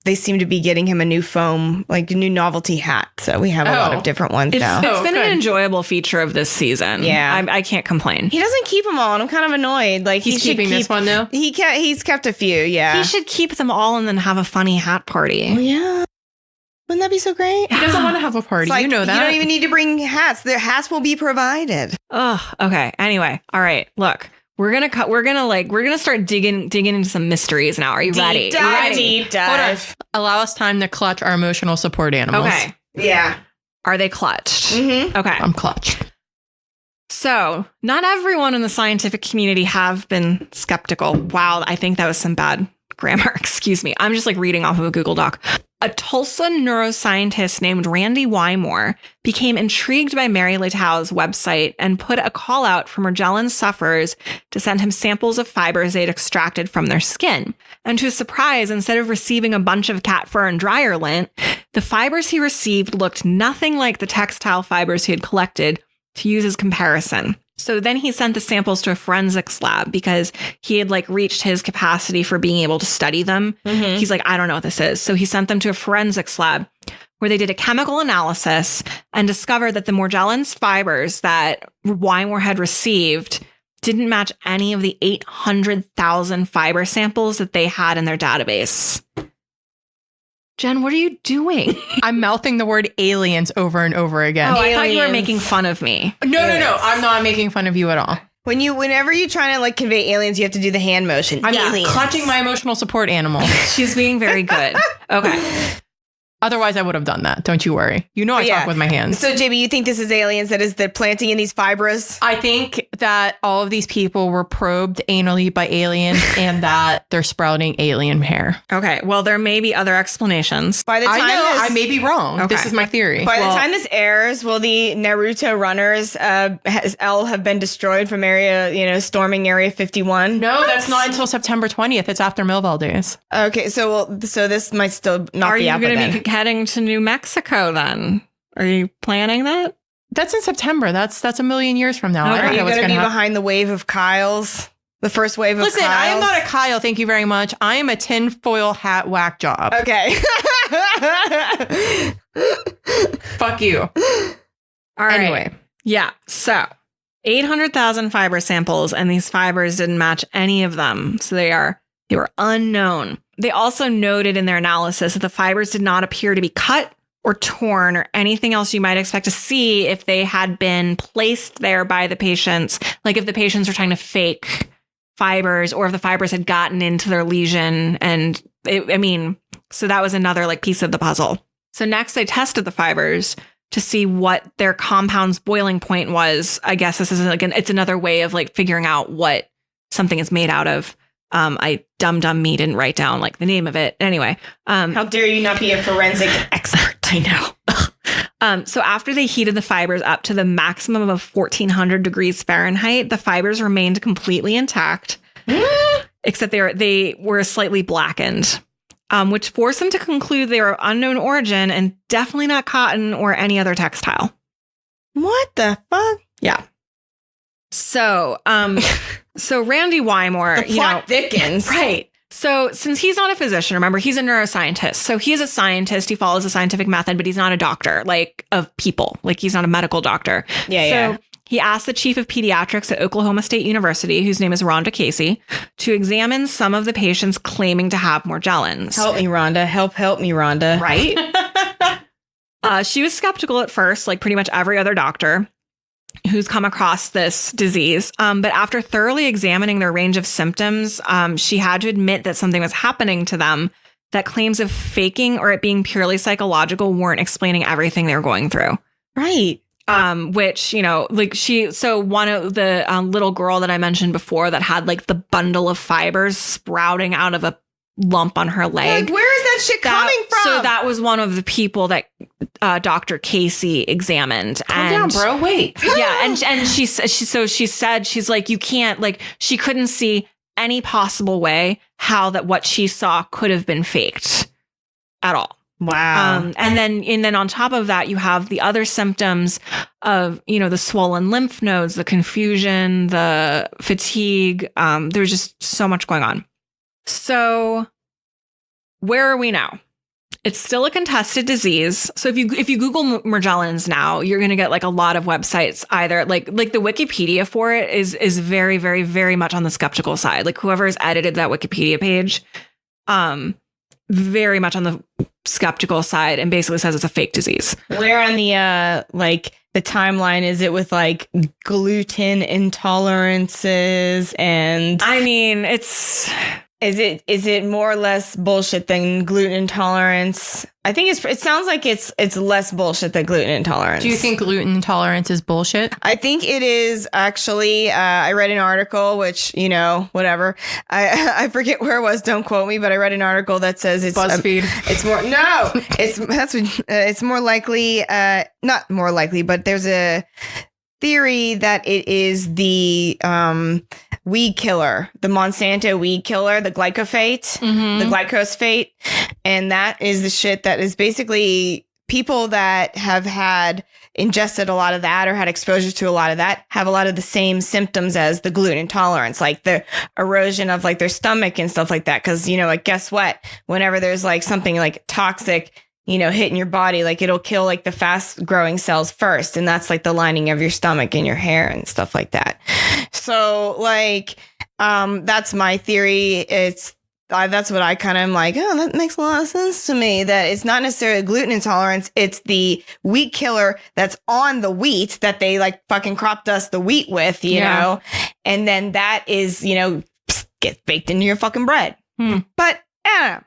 [SPEAKER 2] they seem to be getting him a new foam, a new novelty hat. So we have a lot of different ones now.
[SPEAKER 1] It's been an enjoyable feature of this season.
[SPEAKER 2] Yeah.
[SPEAKER 1] I can't complain.
[SPEAKER 2] He doesn't keep them all, and I'm kind of annoyed.
[SPEAKER 3] He's keeping this one now?
[SPEAKER 2] He's kept a few, yeah.
[SPEAKER 1] He should keep them all and then have a funny hat party.
[SPEAKER 2] Oh, yeah. Wouldn't that be so great?
[SPEAKER 3] He doesn't want to have a party. You know that.
[SPEAKER 2] You don't even need to bring hats. Their hats will be provided.
[SPEAKER 1] Oh, okay. Anyway. All right. Look. We're gonna start digging into some mysteries now. Are you ready?
[SPEAKER 2] Deep dive.
[SPEAKER 3] Allow us time to clutch our emotional support animals.
[SPEAKER 1] Okay.
[SPEAKER 2] Yeah.
[SPEAKER 1] Are they clutched?
[SPEAKER 2] Mm-hmm.
[SPEAKER 1] Okay.
[SPEAKER 3] I'm clutched.
[SPEAKER 1] So, not everyone in the scientific community have been skeptical. Wow, I think that was some bad grammar, excuse me. I'm just like reading off of a Google Doc. A Tulsa neuroscientist named Randy Wymore became intrigued by Mary Litau's website and put a call out for Morgellons sufferers to send him samples of fibers they'd extracted from their skin. And to his surprise, instead of receiving a bunch of cat fur and dryer lint, the fibers he received looked nothing like the textile fibers he had collected to use as comparison. So then he sent the samples to a forensics lab because he had like reached his capacity for being able to study them. Mm-hmm. He's like, I don't know what this is. So he sent them to a forensics lab where they did a chemical analysis and discovered that the Morgellons fibers that Wymore had received didn't match any of the 800,000 fiber samples that they had in their database. Jen, what are you doing?
[SPEAKER 3] I'm mouthing the word aliens over and over again.
[SPEAKER 1] Oh, I thought you were making fun of me.
[SPEAKER 3] No. I'm not making fun of you at all.
[SPEAKER 2] Whenever you're trying to like convey aliens, you have to do the hand motion.
[SPEAKER 3] I'm
[SPEAKER 2] aliens.
[SPEAKER 3] Clutching my emotional support animal.
[SPEAKER 1] She's being very good. Okay.
[SPEAKER 3] Otherwise, I would have done that. Don't you worry. You know I talk with my hands.
[SPEAKER 2] So, JB, you think this is aliens that is the planting in these fibers?
[SPEAKER 3] I think that all of these people were probed anally by aliens and that they're sprouting alien hair.
[SPEAKER 1] Okay. Well, there may be other explanations.
[SPEAKER 2] By the time
[SPEAKER 3] I may be wrong. Okay. This is my theory.
[SPEAKER 2] By the time this airs, will the Naruto runners all have been destroyed from storming Area 51?
[SPEAKER 3] No, that's not until September 20th. It's after Millville Days.
[SPEAKER 2] Okay, so this might still not be out.
[SPEAKER 1] Are you going to be heading to New Mexico then? Are you planning that?
[SPEAKER 3] That's in September. That's a million years from now.
[SPEAKER 2] Okay. Are you going to be behind the wave of Kyles? The first wave of
[SPEAKER 3] Listen,
[SPEAKER 2] Kyles?
[SPEAKER 3] I am not a Kyle. Thank you very much. I am a tinfoil hat whack job.
[SPEAKER 2] Okay.
[SPEAKER 3] Fuck you.
[SPEAKER 1] All right.
[SPEAKER 3] Anyway.
[SPEAKER 1] Yeah. So 800,000 fiber samples, and these fibers didn't match any of them. So they were unknown. They also noted in their analysis that the fibers did not appear to be cut or torn or anything else you might expect to see if they had been placed there by the patients. Like if the patients were trying to fake fibers or if the fibers had gotten into their lesion. And so that was another like piece of the puzzle. So next they tested the fibers to see what their compound's boiling point was. I guess this is it's another way of like figuring out what something is made out of. Dumb me didn't write down like the name of it. Anyway.
[SPEAKER 2] How dare you not be a forensic expert?
[SPEAKER 1] I know. So after they heated the fibers up to the maximum of 1400 degrees Fahrenheit, the fibers remained completely intact, except they were slightly blackened, which forced them to conclude they were unknown origin and definitely not cotton or any other textile.
[SPEAKER 2] What the fuck?
[SPEAKER 1] Yeah. So, Randy Wymore,
[SPEAKER 2] the plot thickens.
[SPEAKER 1] Right. So since he's not a physician, remember, he's a neuroscientist. So he is a scientist. He follows a scientific method, but he's not a doctor, like of people. Like he's not a medical doctor.
[SPEAKER 2] Yeah.
[SPEAKER 1] He asked the chief of pediatrics at Oklahoma State University, whose name is Rhonda Casey, to examine some of the patients claiming to have Morgellons.
[SPEAKER 2] Help me, Rhonda. Help me, Rhonda.
[SPEAKER 1] Right? She was skeptical at first, like pretty much every other doctor who's come across this disease. But after thoroughly examining their range of symptoms, she had to admit that something was happening to them, that claims of faking or it being purely psychological weren't explaining everything they were going through.
[SPEAKER 2] Right.
[SPEAKER 1] Which, so one of the little girl that I mentioned before that had like the bundle of fibers sprouting out of a lump on her leg.
[SPEAKER 2] Like, where is that shit coming from?
[SPEAKER 1] So that was one of the people that Dr. Casey examined.
[SPEAKER 3] Calm down, bro. Wait.
[SPEAKER 1] Yeah, and she said she's like, you can't, like, she couldn't see any possible way how that what she saw could have been faked at all.
[SPEAKER 2] Wow.
[SPEAKER 1] And then on top of that, you have the other symptoms of, the swollen lymph nodes, the confusion, the fatigue. There's just so much going on. So where are we now? It's still a contested disease. So if you Google Morgellons now, you're going to get like a lot of websites, either like the Wikipedia for it is very, very, very much on the skeptical side. Like whoever has edited that Wikipedia page, very much on the skeptical side and basically says it's a fake disease.
[SPEAKER 2] Where on the the timeline is it with like gluten intolerances and
[SPEAKER 1] I mean, it's
[SPEAKER 2] Is it more or less bullshit than gluten intolerance? I think it sounds like it's less bullshit than gluten intolerance.
[SPEAKER 3] Do you think gluten intolerance is bullshit?
[SPEAKER 2] I think it is actually. I read an article, which whatever. I forget where it was. Don't quote me, but I read an article that says it's
[SPEAKER 3] BuzzFeed.
[SPEAKER 2] It's more no. It's more likely. Not more likely, but there's a theory that it is the weed killer, the Monsanto weed killer, the glyphosate, the glyphosate, and that is the shit that is basically people that have had ingested a lot of that or had exposure to a lot of that have a lot of the same symptoms as the gluten intolerance, like the erosion of like their stomach and stuff like that. Because like guess what? Whenever there's like something like toxic hitting your body, like it'll kill like the fast growing cells first. And that's like the lining of your stomach and your hair and stuff like that. So like, that's my theory. It's, that's what I kind of am like, oh, that makes a lot of sense to me, that it's not necessarily gluten intolerance. It's the wheat killer that's on the wheat that they like fucking crop dust the wheat with, you know, and then that is, gets baked into your fucking bread. But I don't know.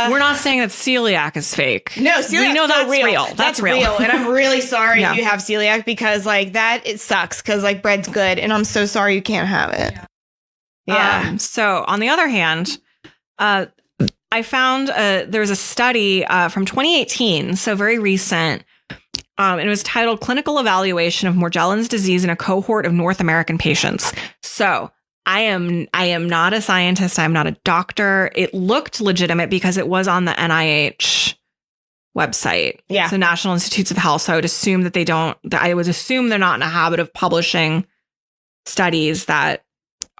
[SPEAKER 1] We're not saying that celiac is fake.
[SPEAKER 2] No, celiac.
[SPEAKER 1] We know that's real. That's real.
[SPEAKER 2] And I'm really sorry if you have celiac, because like that, it sucks, because like bread's good. And I'm so sorry you can't have it. Yeah.
[SPEAKER 1] So on the other hand, I found there was a study from 2018, so very recent. It was titled Clinical Evaluation of Morgellons Disease in a Cohort of North American Patients. So I am not a scientist. I'm not a doctor. It looked legitimate because it was on the NIH website.
[SPEAKER 2] Yeah.
[SPEAKER 1] So National Institutes of Health. So I would assume that I would assume they're not in a habit of publishing studies that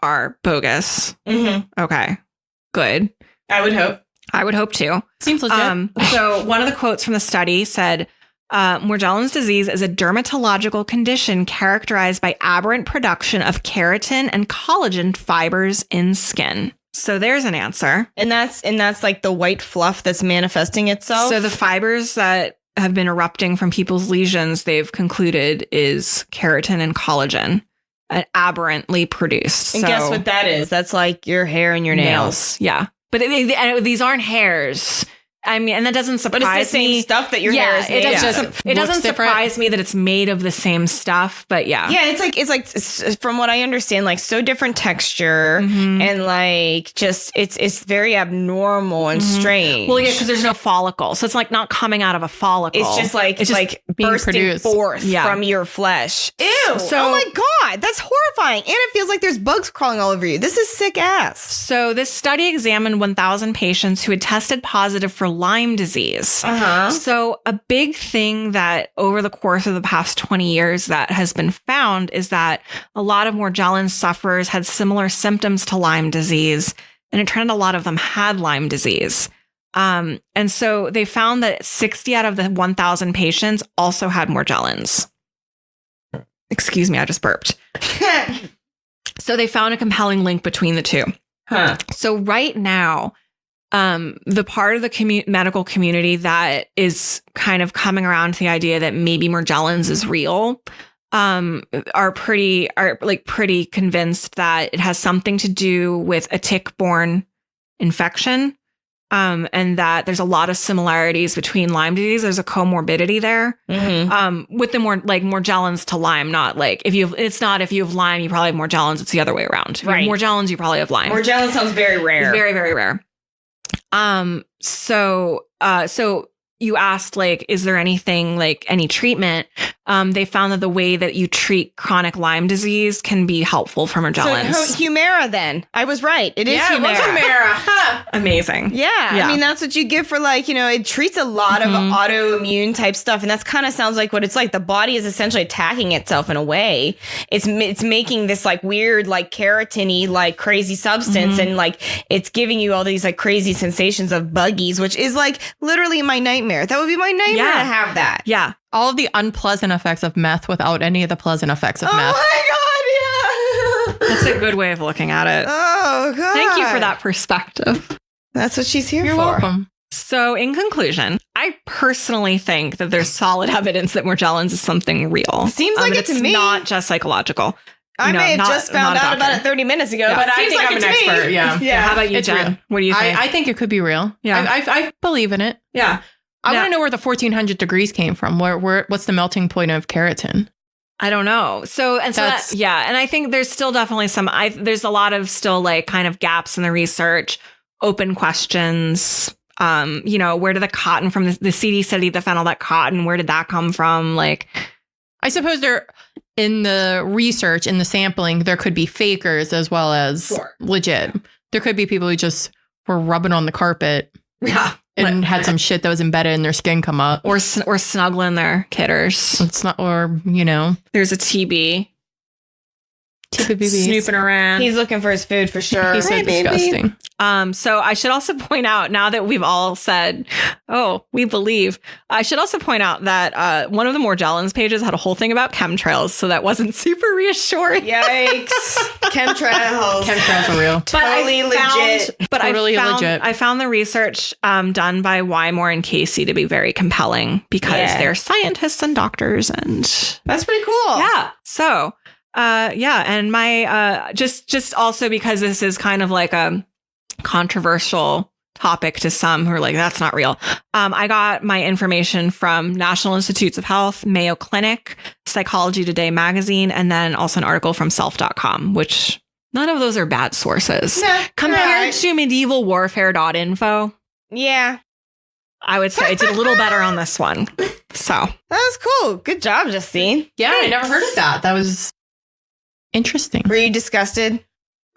[SPEAKER 1] are bogus. Okay. Good.
[SPEAKER 2] I would hope
[SPEAKER 1] too.
[SPEAKER 3] Seems legit.
[SPEAKER 1] So one of the quotes from the study said, Morgellons disease is a dermatological condition characterized by aberrant production of keratin and collagen fibers in skin. So there's an answer.
[SPEAKER 2] And that's like the white fluff that's manifesting itself.
[SPEAKER 1] So the fibers that have been erupting from people's lesions, they've concluded is keratin and collagen, aberrantly produced.
[SPEAKER 2] And guess what that is? That's like your hair and your nails.
[SPEAKER 1] Yeah. But these aren't hairs. I mean, and that doesn't surprise me.
[SPEAKER 2] But it's the same stuff that your hair is made of.
[SPEAKER 1] It doesn't surprise me that it's made of the same stuff, but yeah.
[SPEAKER 2] Yeah, it's like from what I understand, like so different texture and like just it's very abnormal and strange.
[SPEAKER 1] Well, yeah, because there's no follicle, so it's like not coming out of a follicle.
[SPEAKER 2] It's just like
[SPEAKER 3] being
[SPEAKER 2] bursting
[SPEAKER 3] produced
[SPEAKER 2] forth from your flesh. Ew!
[SPEAKER 1] So,
[SPEAKER 2] oh my god, that's horrifying, and it feels like there's bugs crawling all over you. This is sick ass.
[SPEAKER 1] So this study examined 1,000 patients who had tested positive for Lyme disease. So a big thing that over the course of the past 20 years that has been found is that a lot of Morgellons sufferers had similar symptoms to Lyme disease, and it turned out a lot of them had Lyme disease. And so they found that 60 out of the 1,000 patients also had Morgellons. Excuse me, I just burped. So they found a compelling link between the two. So right now, the part of the medical community that is kind of coming around to the idea that maybe Morgellons is real, are pretty convinced that it has something to do with a tick-borne infection, and that there's a lot of similarities between Lyme disease. There's a comorbidity there, with the more like Morgellons to Lyme, not like if you have Lyme, you probably have Morgellons. It's the other way around. If you have Morgellons, you probably have Lyme.
[SPEAKER 2] Morgellons sounds very rare.
[SPEAKER 1] Very, very rare. So you asked, like, is there anything, like any treatment? They found that the way that you treat chronic Lyme disease can be helpful for Morgellons.
[SPEAKER 2] So Humira, then. I was right. It is Humira.
[SPEAKER 1] It was Humira. Amazing.
[SPEAKER 2] Yeah. I mean, that's what you give for, like, it treats a lot of autoimmune type stuff. And that's kind of sounds like what it's like. The body is essentially attacking itself in a way. It's making this like weird, like keratin-y, like crazy substance. And like, it's giving you all these like crazy sensations of buggies, which is like literally my nightmare. That would be my nightmare to have that.
[SPEAKER 1] Yeah.
[SPEAKER 3] All of the unpleasant effects of meth without any of the pleasant effects of meth.
[SPEAKER 2] Oh my God, yeah.
[SPEAKER 1] That's a good way of looking at it.
[SPEAKER 2] Oh, God.
[SPEAKER 1] Thank you for that perspective.
[SPEAKER 2] That's what she's here for.
[SPEAKER 3] You're welcome.
[SPEAKER 1] So in conclusion, I personally think that there's solid evidence that Morgellons is something real.
[SPEAKER 2] Seems like it to me.
[SPEAKER 1] It's not just psychological.
[SPEAKER 2] I may have just found out about it 30 minutes ago, but
[SPEAKER 3] I think I'm an expert. Yeah.
[SPEAKER 1] How about you, Jen?
[SPEAKER 3] Real.
[SPEAKER 1] What do you think?
[SPEAKER 3] I think it could be real.
[SPEAKER 1] Yeah.
[SPEAKER 3] I believe in it.
[SPEAKER 1] Yeah.
[SPEAKER 3] I want to know where the 1400 degrees came from. What's the melting point of keratin?
[SPEAKER 1] I don't know. And I think there's still definitely there's a lot of still like kind of gaps in the research, open questions. Where did the cotton from the CD study that found all that cotton? Where did that come from? Like,
[SPEAKER 3] I suppose in the research, in the sampling, there could be fakers as well as legit. There could be people who just were rubbing on the carpet.
[SPEAKER 1] Yeah.
[SPEAKER 3] And had some shit that was embedded in their skin come up.
[SPEAKER 1] Or snuggling their kidders.
[SPEAKER 3] It's not,
[SPEAKER 1] There's a TB.
[SPEAKER 3] TBBB.
[SPEAKER 1] Snooping around.
[SPEAKER 2] He's looking for his food for sure.
[SPEAKER 3] He's so disgusting.
[SPEAKER 1] So I should also point out, now that we've all said, we believe, I should also point out that one of the Morgellons pages had a whole thing about chemtrails, so that wasn't super reassuring.
[SPEAKER 2] Yikes.
[SPEAKER 3] Chemtrails are real.
[SPEAKER 2] Totally legit.
[SPEAKER 1] But
[SPEAKER 3] legit.
[SPEAKER 1] I found the research done by Wymore and Casey to be very compelling because they're scientists and doctors, and
[SPEAKER 2] that's pretty cool.
[SPEAKER 1] Yeah. So, and my just also because this is kind of like a controversial topic to some who are like, that's not real. I got my information from National Institutes of Health, Mayo Clinic, Psychology Today magazine, and then also an article from self.com, which none of those are bad sources. Compared to medievalwarfare.info.
[SPEAKER 2] Yeah.
[SPEAKER 1] I would say I did a little better on this one. So
[SPEAKER 2] that was cool. Good job, Justine.
[SPEAKER 3] Yeah, I never heard of that. That was interesting.
[SPEAKER 2] Were you disgusted?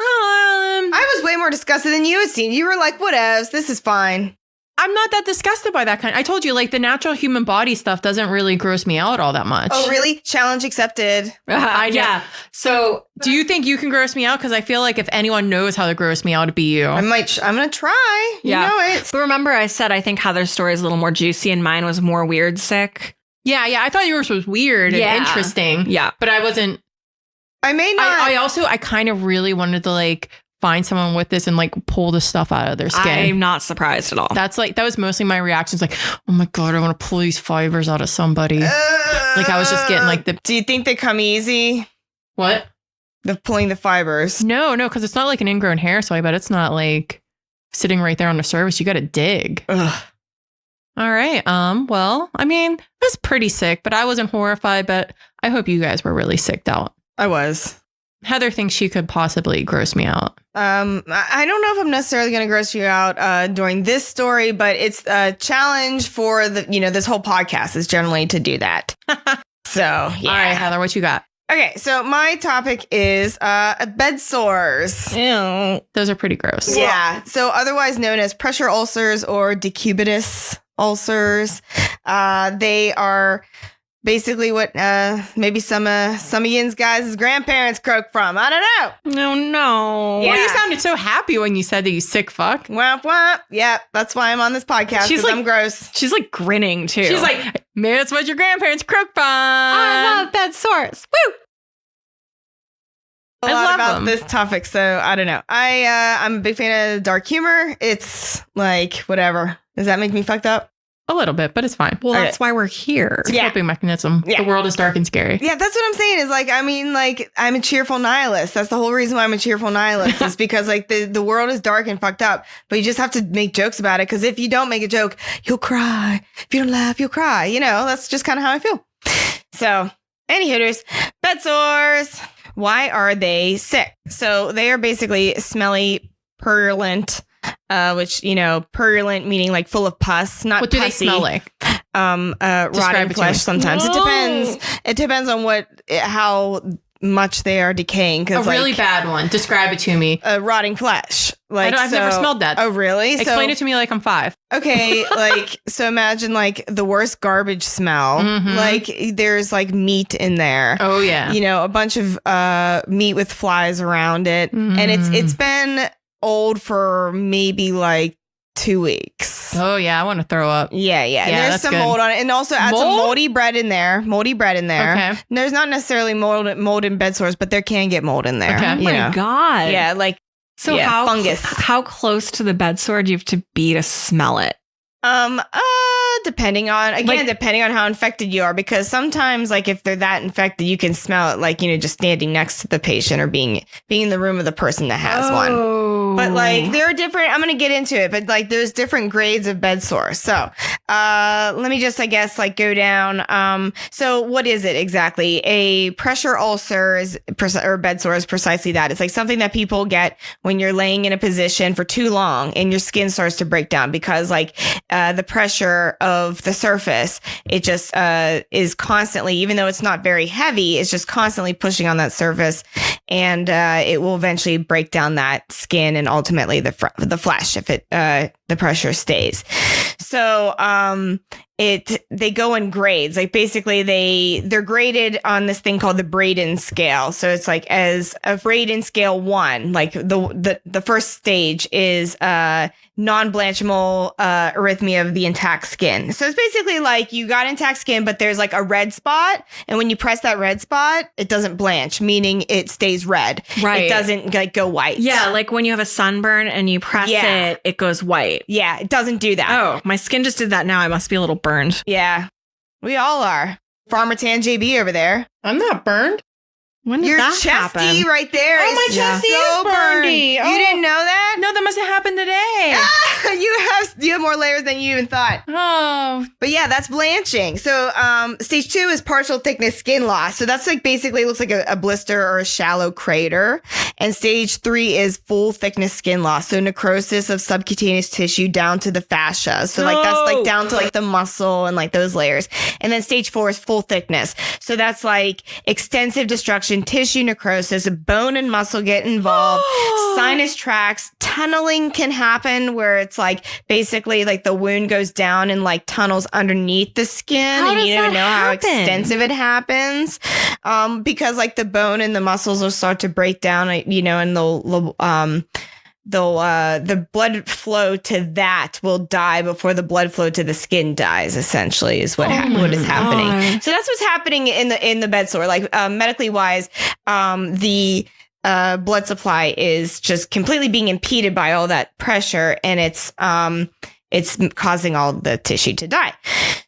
[SPEAKER 2] I was way more disgusted than you had seen. You were like, whatevs, this is fine.
[SPEAKER 3] I'm not that disgusted by that kind. I told you, like, the natural human body stuff doesn't really gross me out all that much.
[SPEAKER 2] Oh, really? Challenge accepted.
[SPEAKER 1] Yeah.
[SPEAKER 3] So do you think you can gross me out? Because I feel like if anyone knows how to gross me out, it'd be you.
[SPEAKER 2] I'm going to try.
[SPEAKER 1] Yeah.
[SPEAKER 2] You know it.
[SPEAKER 1] But remember I said I think Heather's story is a little more juicy and mine was more weird sick.
[SPEAKER 3] Yeah. I thought yours was weird and interesting.
[SPEAKER 1] Yeah.
[SPEAKER 3] But I wasn't.
[SPEAKER 2] I may not.
[SPEAKER 3] I kind of really wanted to, like, find someone with this and like pull the stuff out of their skin.
[SPEAKER 1] I'm not surprised at all.
[SPEAKER 3] That was mostly my reactions. Like, oh my God, I want to pull these fibers out of somebody. Like I was just getting like
[SPEAKER 2] Do you think they come easy?
[SPEAKER 3] What?
[SPEAKER 2] The pulling the fibers?
[SPEAKER 3] No, because it's not like an ingrown hair. So I bet it's not like sitting right there on the surface. You got to dig.
[SPEAKER 2] Ugh.
[SPEAKER 3] All right. Well, I mean, it was pretty sick, but I wasn't horrified. But I hope you guys were really sicked out.
[SPEAKER 2] I was.
[SPEAKER 3] Heather thinks she could possibly gross me out.
[SPEAKER 2] I don't know if I'm necessarily going to gross you out during this story, but it's a challenge for this whole podcast is generally to do that. So, yeah.
[SPEAKER 3] All right, Heather, what you got?
[SPEAKER 2] Okay, so my topic is bed sores.
[SPEAKER 3] Ew. Those are pretty gross.
[SPEAKER 2] Yeah, so otherwise known as pressure ulcers or decubitus ulcers. They are basically what maybe some of yin's guys' grandparents croak from. I don't know.
[SPEAKER 1] No.
[SPEAKER 2] Yeah.
[SPEAKER 3] Well, you sounded so happy when you said that, you sick fuck.
[SPEAKER 2] Womp womp. Yeah, that's why I'm on this podcast, because I'm gross.
[SPEAKER 1] She's like grinning too.
[SPEAKER 3] She's like, maybe that's what your grandparents croak from.
[SPEAKER 1] I love bed sores. Woo!
[SPEAKER 2] A lot about this topic, so I don't know. I'm a big fan of dark humor. It's like, whatever. Does that make me fucked up?
[SPEAKER 3] A little bit, but it's fine.
[SPEAKER 1] Well, that's why we're here.
[SPEAKER 3] It's a coping mechanism. Yeah. The world is dark and scary.
[SPEAKER 2] Yeah, that's what I'm saying. Is like, I mean, like, I'm a cheerful nihilist. That's the whole reason why I'm a cheerful nihilist is because like the world is dark and fucked up, but you just have to make jokes about it. Because if you don't make a joke, you'll cry. If you don't laugh, you'll cry. You know, that's just kind of how I feel. So, any hooters, bed sores. Why are they sick? So they are basically smelly, purulent. Which, purulent meaning like full of pus, not
[SPEAKER 3] what do
[SPEAKER 2] pussy.
[SPEAKER 3] They smell like?
[SPEAKER 2] Rotting flesh sometimes. It depends. It depends on how much they are decaying.
[SPEAKER 3] A really bad one. Describe it to me.
[SPEAKER 2] Rotting flesh. Like
[SPEAKER 3] I've never smelled that.
[SPEAKER 2] Oh, really?
[SPEAKER 3] Explain it to me like I'm 5.
[SPEAKER 2] Okay, so imagine like the worst garbage smell.
[SPEAKER 3] Mm-hmm.
[SPEAKER 2] Like there's like meat in there.
[SPEAKER 3] Oh yeah.
[SPEAKER 2] A bunch of meat with flies around it, and it's been old for maybe like 2 weeks.
[SPEAKER 3] Oh yeah, I want to throw up.
[SPEAKER 2] Yeah. And there's some mold on it, and also add some moldy bread in there. Okay. And there's not necessarily mold in bed sores, but there can get mold in there.
[SPEAKER 3] Okay.
[SPEAKER 1] Oh my God.
[SPEAKER 2] Yeah, like
[SPEAKER 1] fungus. How close to the bed sore do you have to be to smell it?
[SPEAKER 2] depending on how infected you are, because sometimes like if they're that infected, you can smell it like, just standing next to the patient or being in the room of the person that has one. But like there are different, I'm going to get into it, but like there's different grades of bed sores. So let me just, I guess, like go down. So what is it exactly? A pressure ulcer or bed sore is precisely that. It's like something that people get when you're laying in a position for too long and your skin starts to break down because like the pressure of the surface, it just is constantly, even though it's not very heavy, it's just constantly pushing on that surface, and it will eventually break down that skin and ultimately the flesh if the pressure stays. So they go in grades. Like basically they're graded on this thing called the Braden scale. So it's like as a Braden scale 1, like the first stage is non-blanchable arrhythmia of the intact skin. So it's basically like you got intact skin, but there's like a red spot, and when you press that red spot, it doesn't blanch, meaning it stays red. Right. It doesn't like go white.
[SPEAKER 1] Yeah, like when you have a sunburn and you press it, it goes white.
[SPEAKER 2] Yeah, it doesn't do that.
[SPEAKER 1] Oh, my skin just did that now. I must be a little burned.
[SPEAKER 2] Yeah, we all are. Farmer Tan JB over there.
[SPEAKER 3] I'm not burned.
[SPEAKER 1] When did
[SPEAKER 2] your
[SPEAKER 1] that
[SPEAKER 2] chesty
[SPEAKER 1] happen?
[SPEAKER 2] right there.
[SPEAKER 3] Oh, my chesty is
[SPEAKER 2] so
[SPEAKER 3] burnedy.
[SPEAKER 2] You didn't know that?
[SPEAKER 3] No, that must have happened today.
[SPEAKER 2] You have more layers than you even thought.
[SPEAKER 3] Oh.
[SPEAKER 2] But yeah, that's blanching. So stage 2 is partial thickness skin loss. So that's like basically looks like a blister or a shallow crater. And stage 3 is full thickness skin loss. So necrosis of subcutaneous tissue down to the fascia. So like that's like down to like the muscle and like those layers. And then stage 4 is full thickness. So that's like extensive destruction, tissue necrosis, bone and muscle get involved, sinus tracts, tunneling can happen where it's like basically like the wound goes down and like tunnels underneath the skin, and you don't know how extensive it happens, because like the bone and the muscles will start to break down, and the blood flow to that will die before the blood flow to the skin dies, essentially, is what is happening. So that's what's happening in the bed sore. Like medically wise, the blood supply is just completely being impeded by all that pressure, and it's causing all the tissue to die.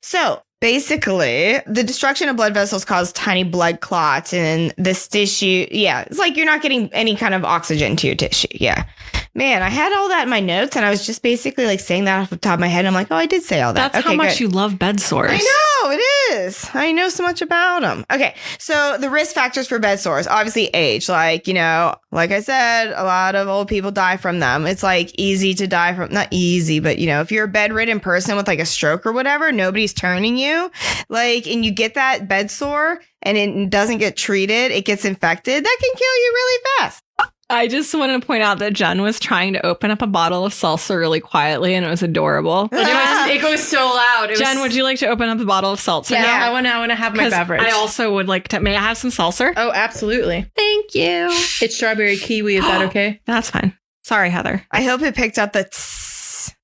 [SPEAKER 2] So basically, the destruction of blood vessels cause tiny blood clots, and this tissue, it's like you're not getting any kind of oxygen to your tissue. Yeah. Man, I had all that in my notes, and I was just basically like saying that off the top of my head. I'm like, oh, I did say all that.
[SPEAKER 1] That's how much you love bed sores.
[SPEAKER 2] I know, it is. I know so much about them. Okay, so the risk factors for bed sores, obviously age. Like, like I said, a lot of old people die from them. It's like easy to die from, not easy, but if you're a bedridden person with like a stroke or whatever, nobody's turning you, like, and you get that bed sore and it doesn't get treated, it gets infected, that can kill you really fast.
[SPEAKER 1] I just wanted to point out that Jen was trying to open up a bottle of salsa really quietly, and it was adorable.
[SPEAKER 3] It goes so loud.
[SPEAKER 1] Jen, would you like to open up the bottle of seltzer?
[SPEAKER 3] Yeah, I want to have my beverage.
[SPEAKER 1] I also would like to. May I have some seltzer?
[SPEAKER 3] Oh, absolutely.
[SPEAKER 1] Thank you.
[SPEAKER 3] It's strawberry kiwi. Is that okay?
[SPEAKER 1] That's fine. Sorry, Heather.
[SPEAKER 2] I hope it picked up the tss.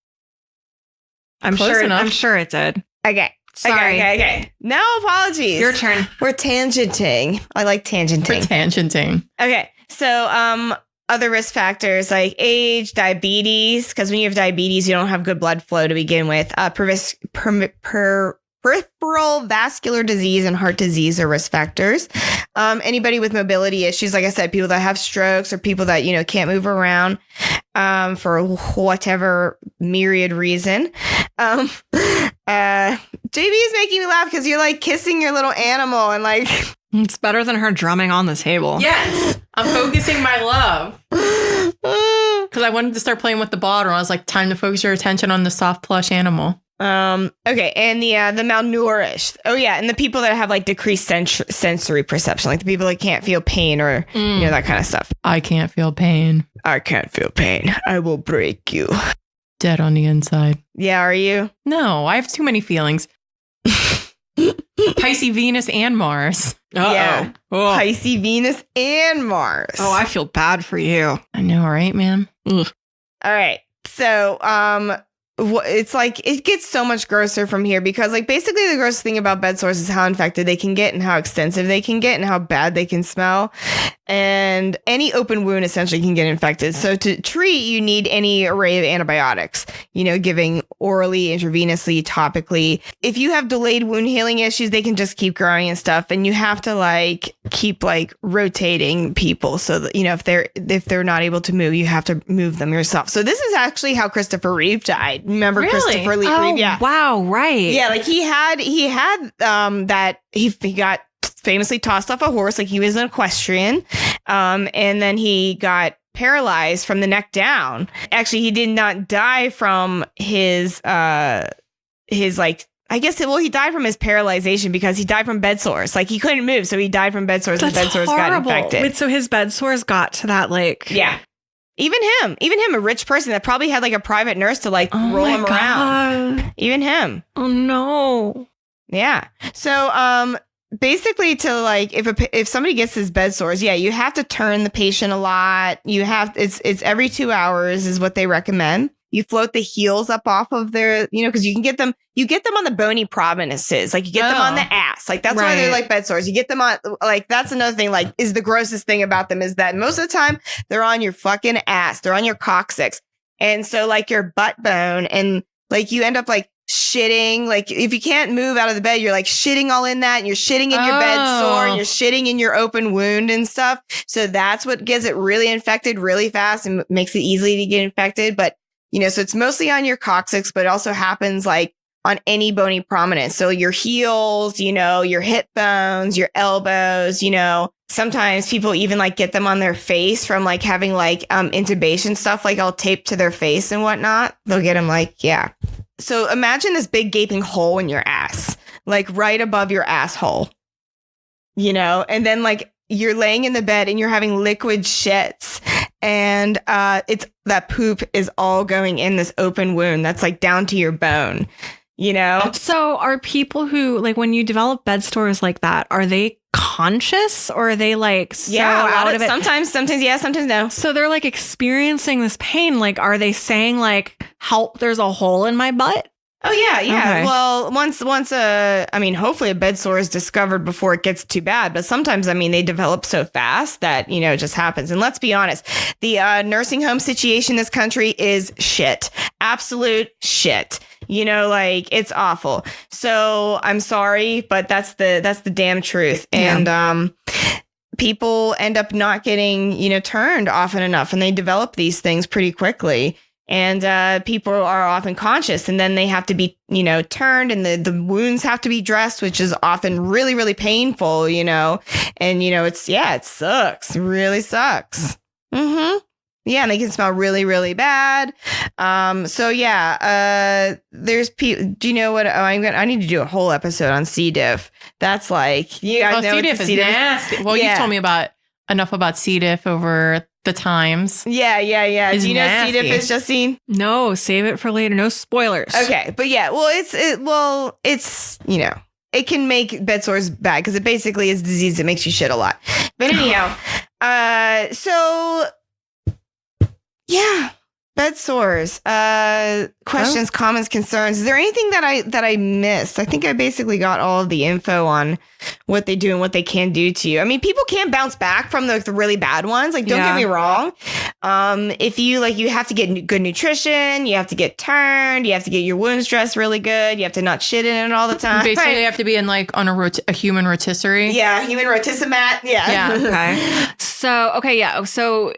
[SPEAKER 1] I'm sure it did.
[SPEAKER 2] Okay.
[SPEAKER 1] Sorry.
[SPEAKER 2] Okay. No apologies.
[SPEAKER 1] Your turn.
[SPEAKER 2] We're tangenting. I like tangenting. Okay. So, other risk factors like age, diabetes, because when you have diabetes, you don't have good blood flow to begin with. Peripheral vascular disease and heart disease are risk factors. Anybody with mobility issues, like I said, people that have strokes or people that, can't move around for whatever myriad reason. JB is making me laugh because you're like kissing your little animal and like...
[SPEAKER 1] It's better than her drumming on the table.
[SPEAKER 3] Yes. I'm focusing my love. Because I wanted to start playing with the bottle. I was like, time to focus your attention on the soft plush animal.
[SPEAKER 2] Okay. And the malnourished. Oh yeah. And the people that have like decreased sensory perception, like the people that can't feel pain or, that kind of stuff.
[SPEAKER 3] I can't feel pain.
[SPEAKER 2] I can't feel pain. I will break you.
[SPEAKER 3] Dead on the inside.
[SPEAKER 2] Yeah. Are you?
[SPEAKER 3] No, I have too many feelings. Pisces, Venus, and Mars.
[SPEAKER 1] Uh-oh.
[SPEAKER 2] Yeah.
[SPEAKER 1] Oh.
[SPEAKER 2] Pisces, Venus, and Mars.
[SPEAKER 1] Oh, I feel bad for you.
[SPEAKER 3] I know, right, man?
[SPEAKER 1] Ugh.
[SPEAKER 2] All right. So, it's like it gets so much grosser from here because like basically the gross thing about bed sores is how infected they can get and how extensive they can get and how bad they can smell. and any open wound essentially can get infected. So to treat, you need any array of antibiotics, giving orally, intravenously, topically. If you have delayed wound healing issues, they can just keep growing and stuff. And you have to keep rotating people. So that, if they're not able to move, you have to move them yourself. So this is actually how Christopher Reeve died. Remember Christopher Reeve? Yeah.
[SPEAKER 1] Wow. Right.
[SPEAKER 2] Yeah. He had that he got famously tossed off a horse, he was an equestrian, and then he got paralyzed from the neck down. Actually, he did not die from his I guess he died from his paralyzation because he died from bed sores. He couldn't move, so he died from bed sores.
[SPEAKER 1] That's
[SPEAKER 2] and bed sores
[SPEAKER 1] horrible.
[SPEAKER 2] got infected.
[SPEAKER 1] Wait, so his bed sores got to that
[SPEAKER 2] yeah. Even him, a rich person that probably had a private nurse to roll him around. Even him.
[SPEAKER 1] Oh no.
[SPEAKER 2] Yeah. So basically, to if somebody gets his bed sores, you have to turn the patient a lot. It's every 2 hours is what they recommend. You float the heels up off of their, because you get them on the bony prominences, you get them on the ass, that's why they're bed sores. You get them on, that's another thing, is the grossest thing about them is that most of the time they're on your fucking ass, they're on your coccyx, and so your butt bone, and you end up shitting, if you can't move out of the bed, you're shitting all in that, and you're shitting in your bed sore, and you're shitting in your open wound and stuff. So that's what gets it really infected really fast and makes it easy to get infected. But so it's mostly on your coccyx, but it also happens on any bony prominence. So your heels, your hip bones, your elbows, sometimes people even get them on their face from having intubation stuff, all taped to their face and whatnot. They'll get them yeah. So imagine this big gaping hole in your ass, right above your asshole, and then you're laying in the bed and you're having liquid shits, and it's that poop is all going in this open wound that's down to your bone, So are people who when you develop bed sores like that, are they conscious or are they so out of it? Sometimes yeah, sometimes no. So they're experiencing this pain. Are they saying help, there's a hole in my butt? Oh yeah. Okay. Well, once hopefully a bed sore is discovered before it gets too bad. But sometimes, they develop so fast that, it just happens. And let's be honest, the nursing home situation in this country is shit. Absolute shit. It's awful. So I'm sorry, but that's the damn truth. And people end up not getting, turned often enough, and they develop these things pretty quickly. And people are often conscious, and then they have to be, turned, and the wounds have to be dressed, which is often really, really painful, and, it sucks. It really sucks. Mm-hmm. Yeah, and they can smell really, really bad. There's people. Do you know what? I need to do a whole episode on C. diff. That's you guys know
[SPEAKER 3] C. diff is nasty. Well, you've told me enough about C. diff over the times.
[SPEAKER 2] Yeah. Do you know C. diff is, Justine?
[SPEAKER 1] No, save it for later. No spoilers.
[SPEAKER 2] Okay, but yeah, it's it can make bed sores bad because it basically is a disease that makes you shit a lot. But anyhow, yeah, bed sores. Questions, comments, concerns. Is there anything that I missed? I think I basically got all of the info on what they do and what they can do to you. People can bounce back from the really bad ones. Don't get me wrong. If you you have to get good nutrition, you have to get turned, you have to get your wounds dressed really good, you have to not shit in it all the time.
[SPEAKER 3] Basically, you have to be in on a human rotisserie.
[SPEAKER 2] Yeah, human rotisserie. Yeah.
[SPEAKER 1] Okay. So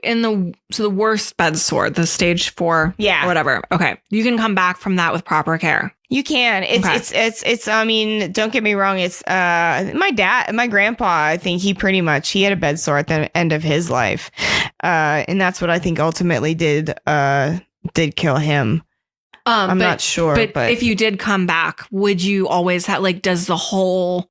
[SPEAKER 1] the worst bed sore, the stage 4, or whatever. Okay, you can come back from that with proper care.
[SPEAKER 2] You can. It's don't get me wrong. It's my grandpa, I think he had a bed sore at the end of his life. And that's what I think ultimately did kill him. I'm not sure.
[SPEAKER 1] But if you did come back, would you always have does the whole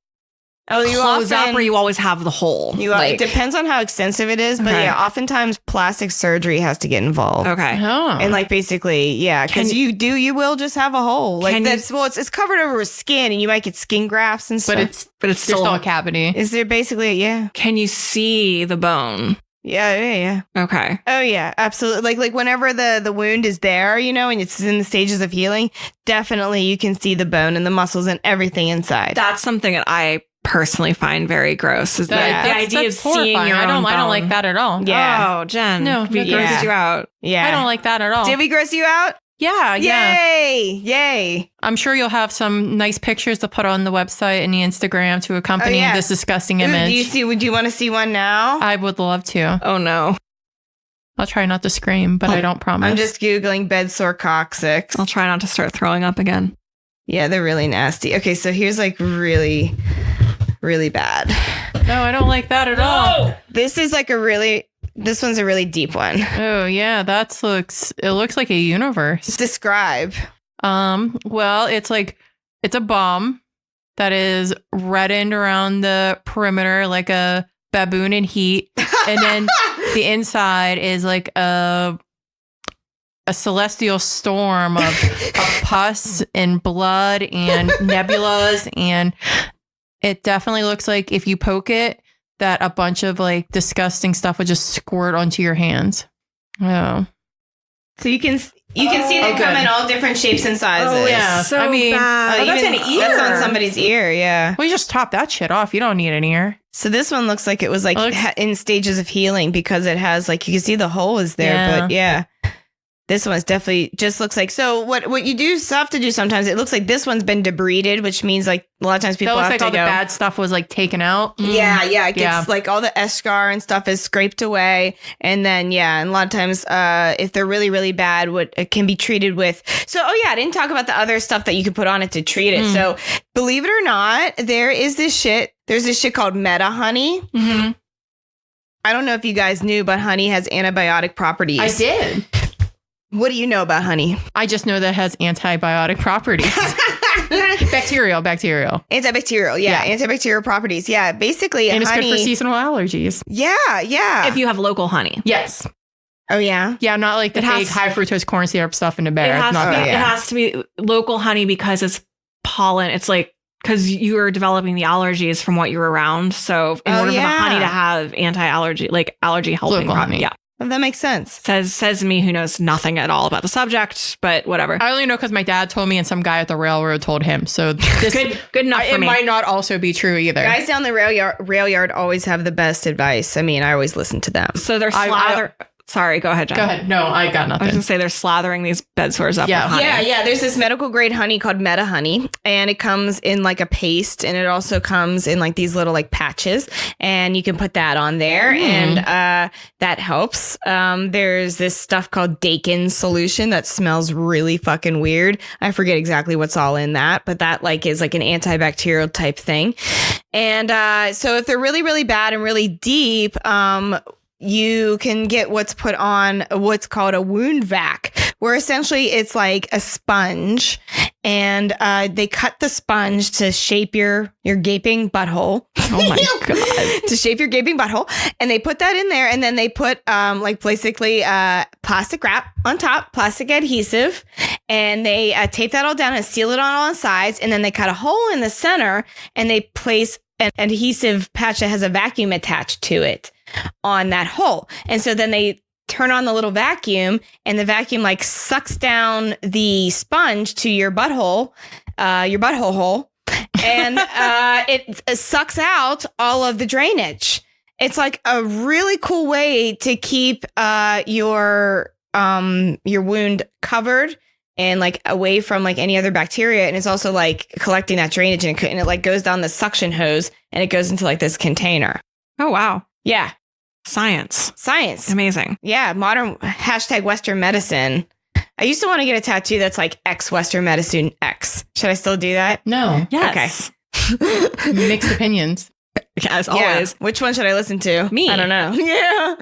[SPEAKER 1] close up, or you always have the hole?
[SPEAKER 2] It depends on how extensive it is, but oftentimes plastic surgery has to get involved.
[SPEAKER 1] Okay.
[SPEAKER 3] Oh.
[SPEAKER 2] And basically, because you will just have a hole. It's covered over with skin, and you might get skin grafts and stuff.
[SPEAKER 1] But it's still
[SPEAKER 3] a cavity.
[SPEAKER 2] Is there basically? Yeah.
[SPEAKER 1] Can you see the bone?
[SPEAKER 2] Yeah.
[SPEAKER 1] Okay.
[SPEAKER 2] Oh yeah, absolutely. Whenever the wound is there, and it's in the stages of healing, definitely you can see the bone and the muscles and everything inside.
[SPEAKER 1] That's something that I personally find very gross. Is the idea of
[SPEAKER 3] that's
[SPEAKER 1] seeing
[SPEAKER 3] horrifying.
[SPEAKER 1] your
[SPEAKER 3] I
[SPEAKER 1] own
[SPEAKER 3] don't like
[SPEAKER 1] bone.
[SPEAKER 3] that at all.
[SPEAKER 2] Yeah.
[SPEAKER 1] Oh, Jen.
[SPEAKER 3] No,
[SPEAKER 1] we
[SPEAKER 3] that
[SPEAKER 1] grossed
[SPEAKER 2] grosses
[SPEAKER 1] you out.
[SPEAKER 2] Yeah.
[SPEAKER 3] I don't like that at all.
[SPEAKER 2] Did we gross you out?
[SPEAKER 3] Yeah.
[SPEAKER 2] Yay.
[SPEAKER 3] I'm sure you'll have some nice pictures to put on the website and the Instagram to accompany this disgusting image.
[SPEAKER 2] Would you want to see one now?
[SPEAKER 3] I would love to.
[SPEAKER 1] Oh, no.
[SPEAKER 3] I'll try not to scream, but I don't promise.
[SPEAKER 2] I'm just Googling bedsore coccyx.
[SPEAKER 1] I'll try not to start throwing up again.
[SPEAKER 2] Yeah, they're really nasty. Okay, so here's like really, really bad.
[SPEAKER 3] No, I don't like that at all.
[SPEAKER 2] This is like this one's a really deep one.
[SPEAKER 3] Oh yeah, it looks like a universe.
[SPEAKER 2] Describe.
[SPEAKER 3] Well, it's a bomb that is reddened around the perimeter like a baboon in heat, and then the inside is like a celestial storm of pus and blood and nebulas, and it definitely looks like if you poke it, that a bunch of like disgusting stuff would just squirt onto your hands. Oh.
[SPEAKER 2] So you can see they come in all different shapes and sizes.
[SPEAKER 3] Oh yeah.
[SPEAKER 1] So
[SPEAKER 3] I mean,
[SPEAKER 1] bad.
[SPEAKER 3] that's an ear.
[SPEAKER 2] That's on somebody's ear, yeah.
[SPEAKER 3] Well, you just top that shit off. You don't need an ear.
[SPEAKER 2] So this one looks like it was like in stages of healing because it has like, you can see the hole is there, but yeah. This one's definitely just looks like, so what you do have to do sometimes, it looks like this one's been debrided, which means like a lot of times people
[SPEAKER 3] looks
[SPEAKER 2] have
[SPEAKER 3] like
[SPEAKER 2] to
[SPEAKER 3] all
[SPEAKER 2] go.
[SPEAKER 3] the bad stuff was like taken out.
[SPEAKER 2] Yeah, it gets like all the eschar and stuff is scraped away. And then, and a lot of times if they're really, really bad, it can be treated with. So, I didn't talk about the other stuff that you could put on it to treat it. So believe it or not, there's this shit called Meta Honey.
[SPEAKER 3] Mm-hmm.
[SPEAKER 2] I don't know if you guys knew, but honey has antibiotic properties.
[SPEAKER 3] I did.
[SPEAKER 2] What do you know about honey?
[SPEAKER 3] I just know that it has antibiotic properties. Bacterial.
[SPEAKER 2] Antibacterial, antibacterial properties. Yeah, basically,
[SPEAKER 3] and
[SPEAKER 2] honey,
[SPEAKER 3] it's good for seasonal allergies.
[SPEAKER 2] Yeah.
[SPEAKER 1] If you have local honey.
[SPEAKER 3] Yes.
[SPEAKER 2] Oh, yeah?
[SPEAKER 3] Yeah, not like the fake high fructose corn syrup stuff in a bear.
[SPEAKER 1] It has to be local honey because it's pollen. It's like, because you are developing the allergies from what you're around. So in order for the honey to have anti-allergy, like allergy helping honey. Yeah.
[SPEAKER 2] Well, that makes sense.
[SPEAKER 1] Says me who knows nothing at all about the subject, but whatever.
[SPEAKER 3] I only know because my dad told me and some guy at the railroad told him. So this
[SPEAKER 1] good enough for me.
[SPEAKER 3] It might not also be true either.
[SPEAKER 2] Guys down the rail yard always have the best advice. I mean, I always listen to them.
[SPEAKER 1] So they're Sorry, go ahead, Jen.
[SPEAKER 3] Go ahead. No, I got nothing.
[SPEAKER 1] I was going to say they're slathering these bed sores up with honey.
[SPEAKER 2] Yeah. There's this medical grade honey called Meta Honey, and it comes in like a paste, and it also comes in like these little like patches, and you can put that on there, and that helps. There's this stuff called Dakin solution that smells really fucking weird. I forget exactly what's all in that, but that like is like an antibacterial type thing. And so if they're really, really bad and really deep, you can get what's put on what's called a wound vac, where essentially it's like a sponge, and they cut the sponge to shape your gaping butthole.
[SPEAKER 1] Oh my God.
[SPEAKER 2] To shape your gaping butthole. And they put that in there, and then they put like basically plastic wrap on top, plastic adhesive, and they tape that all down and seal it on all sides, and then they cut a hole in the center, and they place an adhesive patch that has a vacuum attached to it on that hole. And so then they turn on the little vacuum, and the vacuum like sucks down the sponge to your butthole hole, and it sucks out all of the drainage. It's like a really cool way to keep your wound covered and like away from like any other bacteria. And it's also like collecting that drainage, and it like goes down the suction hose, and it goes into like this container.
[SPEAKER 1] Oh, wow.
[SPEAKER 2] Yeah.
[SPEAKER 1] Science.
[SPEAKER 2] Amazing. Yeah. Modern #Western medicine. I used to want to get a tattoo that's like Western medicine X. Should I still do that?
[SPEAKER 3] No.
[SPEAKER 1] Yes.
[SPEAKER 2] Okay.
[SPEAKER 3] Mixed opinions.
[SPEAKER 1] As always.
[SPEAKER 2] Which one should I listen to?
[SPEAKER 1] Me.
[SPEAKER 2] I don't know. Yeah.